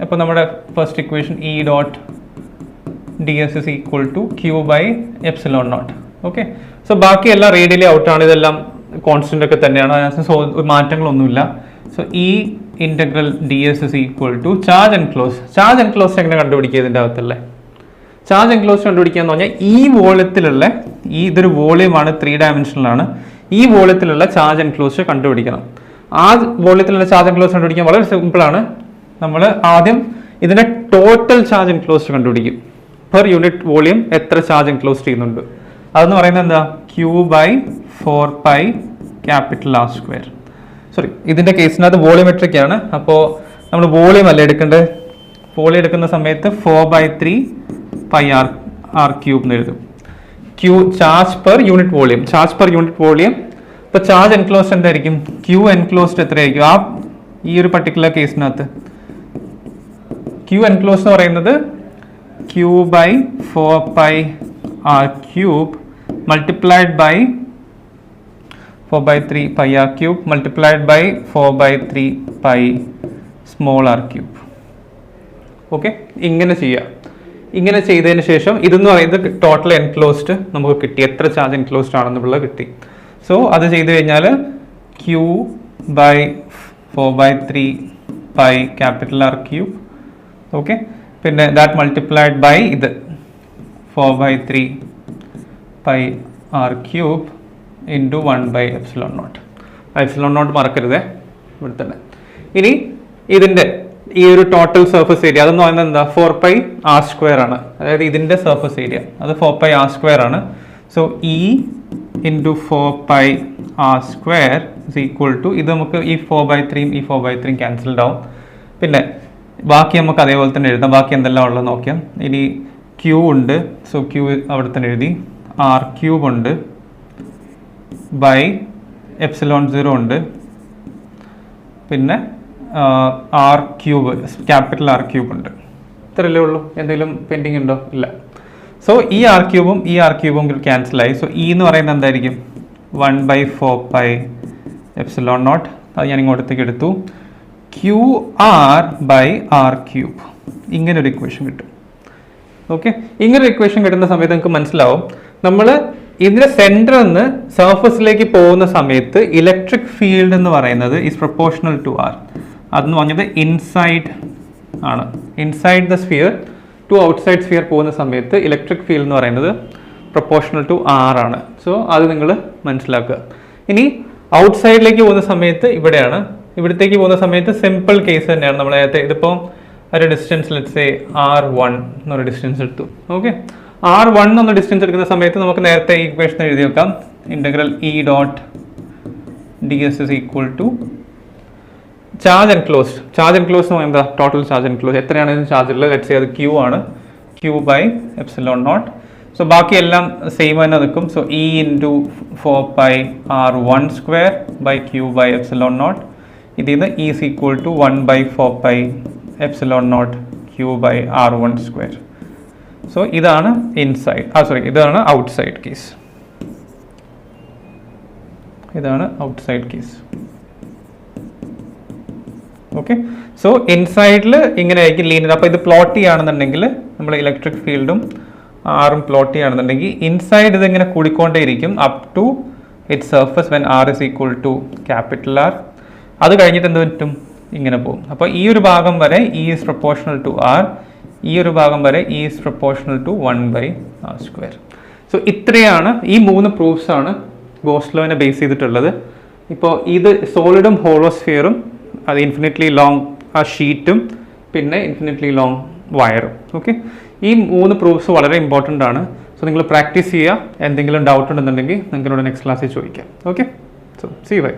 ഇപ്പോൾ നമ്മുടെ first equation E dot D S is equal to Q by epsilon naught. Okay, so ബാക്കി എല്ലാം റേഡിയലി ഔട്ടാണ്, ഇതെല്ലാം കോൺസ്റ്റന്റ് ഒക്കെ തന്നെയാണ്, അതിനകത്ത് മാറ്റങ്ങളൊന്നുമില്ല. സോ ഈ integral D S is equal to charge enclose. Charge enclose എങ്ങനെ കണ്ടുപിടിക്കുക? ഇതിൻ്റെ അകത്തല്ലേ ചാർജ് എൻക്ലോസ് കണ്ടുപിടിക്കുക എന്ന് പറഞ്ഞാൽ ഈ വോളിയത്തിലുള്ള ഇതൊരു വോളിയമാണ്, 3 ഡയമെൻഷനിലാണ്. ഈ വോളിയത്തിലുള്ള ചാർജ് എൻക്ലോസ് കണ്ടുപിടിക്കണം. ആ വോളിയത്തിലുള്ള ചാർജ് എൻക്ലോസ് കണ്ടുപിടിക്കാൻ വളരെ സിമ്പിളാണ്. നമ്മൾ ആദ്യം ഇതിന്റെ ടോട്ടൽ ചാർജ് എൻക്ലോസ് കണ്ടുപിടിക്കും. പെർ യൂണിറ്റ് വോളിയം എത്ര ചാർജ് എൻക്ലോസ് ചെയ്യുന്നുണ്ട് അതെന്ന് പറയുന്നത് എന്താ? Q by 4π capital R square. Sorry, ഇതിന്റെ കേസിനകത്ത് വോളിയോമെട്രിക് ആണ്. അപ്പോൾ നമ്മൾ വോളിയം അല്ല എടുക്കേണ്ടത്. വോളിയം എടുക്കുന്ന സമയത്ത് 4/3 π ആർ ക്യൂബ് എന്ന് എഴുതും. Q charge per unit volume, charge per unit volume. ഇപ്പോൾ ചാർജ് എൻക്ലോസ്ഡ് എന്തായിരിക്കും? ക്യൂ എൻക്ലോസ്ഡ് എത്രയായിരിക്കും ഈ ഒരു പർട്ടിക്കുലർ കേസിനകത്ത്? ക്യൂ എൻക്ലോസ് എന്ന് പറയുന്നത് Q by 4π R cube multiplied by 4/3 π R cube multiplied by 4/3 π small R cube. Okay, ഇങ്ങനെ ചെയ്യുക. ഇങ്ങനെ ചെയ്തതിന് ശേഷം ഇതെന്ന് പറയുന്നത് ടോട്ടൽ എൻക്ലോസ്ഡ് നമുക്ക് കിട്ടി, എത്ര ചാർജ് എൻക്ലോസ്ഡ് ആണെന്നുള്ള കിട്ടി. സോ അത് ചെയ്ത് കഴിഞ്ഞാൽ Q by 4/3 π capital R cube. Okay, പിന്നെ ദാറ്റ് മൾട്ടിപ്ലൈഡ് ബൈ ഇത് 4/3 π ആർ ക്യൂബ് ഇൻറ്റു 1/ε0. ε0 മറക്കരുതേ ഇവിടെ തന്നെ. ഇനി ഇതിൻ്റെ ഈ ഒരു ടോട്ടൽ സർഫസ് ഏരിയ അതെന്ന് പറയുന്നത് എന്താ? 4π ആർ സ്ക്വയർ ആണ്. അതായത് ഇതിൻ്റെ സർഫസ് ഏരിയ അത് 4π ആർ സ്ക്വയർ ആണ്. So E into 4π R square is equal to, ഇത് നമുക്ക് ഈ 4/3 ഈ 4/3 ക്യാൻസൽഡ് ആവും. പിന്നെ ബാക്കി നമുക്ക് അതേപോലെ തന്നെ എഴുതാം. ബാക്കി എന്തെല്ലാം ഉള്ളത് നോക്കിയാൽ ഇനി ക്യൂ ഉണ്ട്. സോ ക്യൂ അവിടെ തന്നെ എഴുതി. ആർ ക്യൂബ് ഉണ്ട് ബൈ ε0 ഉണ്ട്. പിന്നെ R cube capital R cube ഉണ്ട്. ഇത്രയല്ലേ ഉള്ളൂ. എന്തെങ്കിലും പെൻഡിങ് ഉണ്ടോ? ഇല്ല. സോ ഈ ആർ ക്യൂബും ക്യാൻസൽ ആയി. സോ ഇ എന്ന് പറയുന്നത് എന്തായിരിക്കും? 1/4π ε0. അത് ഞാൻ ഇങ്ങോട്ടേക്ക് എടുത്തു. Q R by R cube, ഇങ്ങനെ ഒരു ഇക്വേഷൻ കിട്ടും. ഓക്കെ, ഇങ്ങനെ ഒരു ഇക്വേഷൻ കിട്ടുന്ന സമയത്ത് നിങ്ങൾക്ക് മനസ്സിലാവും നമ്മൾ ഇതിന്റെ സെന്ററിൽ നിന്ന് സർഫസിലേക്ക് പോകുന്ന സമയത്ത് ഇലക്ട്രിക് ഫീൽഡ് എന്ന് പറയുന്നത് ഈസ് പ്രൊപ്പോർഷണൽ ടു ആർ. അതെന്ന് പറഞ്ഞത് ഇൻസൈഡ് ആണ്. Inside the sphere to outside sphere പോകുന്ന സമയത്ത് ഇലക്ട്രിക് ഫീൽഡ് എന്ന് പറയുന്നത് പ്രൊപ്പോർഷണൽ ടു ആർ ആണ്. സോ അത് നിങ്ങൾ മനസ്സിലാക്കുക. ഇനി ഔട്ട്സൈഡിലേക്ക് പോകുന്ന സമയത്ത് ഇവിടെയാണ്. ഇവിടത്തേക്ക് പോകുന്ന സമയത്ത് സിമ്പിൾ കേസ് തന്നെയാണ്. നമ്മൾ നേരത്തെ ഇതിപ്പോൾ ഒരു ഡിസ്റ്റൻസ് ലെറ്റ്സ് സേ R1 എന്നൊരു ഡിസ്റ്റൻസ് എടുത്തു. ഓക്കെ, R1 എന്ന ഡിസ്റ്റൻസ് എടുക്കുന്ന സമയത്ത് നമുക്ക് നേരത്തെ ഈ ഇക്വേഷൻ എഴുതി വെക്കാം. Integral E dot D S is equal to charge enclosed. Charge enclose എന്ന് പറയുന്നത് ടോട്ടൽ ചാർജ് എൻക്ലോസ് എത്രയാണ് ചാർജ് ഉള്ളത്? ലെറ്റ്സ് സേ അത് ക്യൂ ആണ്. Q by ε0. സോ ബാക്കി എല്ലാം സെയിം തന്നെ നിൽക്കും. So E into 4π R1 square by Q by ε0. ഇതിൽ നിന്ന് E is equal to 1/4π ε0 Q by R1 square. So ഇതാണ് ഇതാണ് ഔട്ട്സൈഡ് കേസ്. ഇതാണ് ഔട്ട്സൈഡ് കേസ്. ഓക്കെ, സോ ഇൻസൈഡിൽ ഇങ്ങനെ ആയിരിക്കും ലീനിയർ. അപ്പോൾ ഇത് പ്ലോട്ട് ചെയ്യുകയാണെന്നുണ്ടെങ്കിൽ നമ്മൾ ഇലക്ട്രിക് ഫീൽഡും ആറും പ്ലോട്ട് ചെയ്യുകയാണെന്നുണ്ടെങ്കിൽ ഇൻസൈഡ് ഇതിങ്ങനെ കൂടിക്കൊണ്ടേയിരിക്കും up to it surface when R is equal to capital R. അത് കഴിഞ്ഞിട്ട് എന്ത് പറ്റും? ഇങ്ങനെ പോകും. അപ്പോൾ ഈ ഒരു ഭാഗം വരെ E is proportional to R, ഈ ഒരു ഭാഗം വരെ E is proportional to 1/r square. So ഇത്രയാണ് ഈ 3 പ്രൂഫ്സ് ആണ് ഗോസ് ലോനെ ബേസ് ചെയ്തിട്ടുള്ളത്. ഇപ്പോൾ ഇത് സോളിഡും ഹോളോസ്ഫിയറും അത് ഇൻഫിനിറ്റ്ലി ലോങ് ആ ഷീറ്റും പിന്നെ ഇൻഫിനിറ്റ്ലി ലോങ് വയറും. ഓക്കെ, ഈ 3 പ്രൂഫ്സ് വളരെ ഇമ്പോർട്ടൻ്റ് ആണ്. സോ നിങ്ങൾ പ്രാക്ടീസ് ചെയ്യുക. എന്തെങ്കിലും ഡൗട്ട് ഉണ്ടെന്നുണ്ടെങ്കിൽ നിങ്ങൾക്ക് നെക്സ്റ്റ് ക്ലാസ്സിൽ ചോദിക്കാം. Okay, so see by.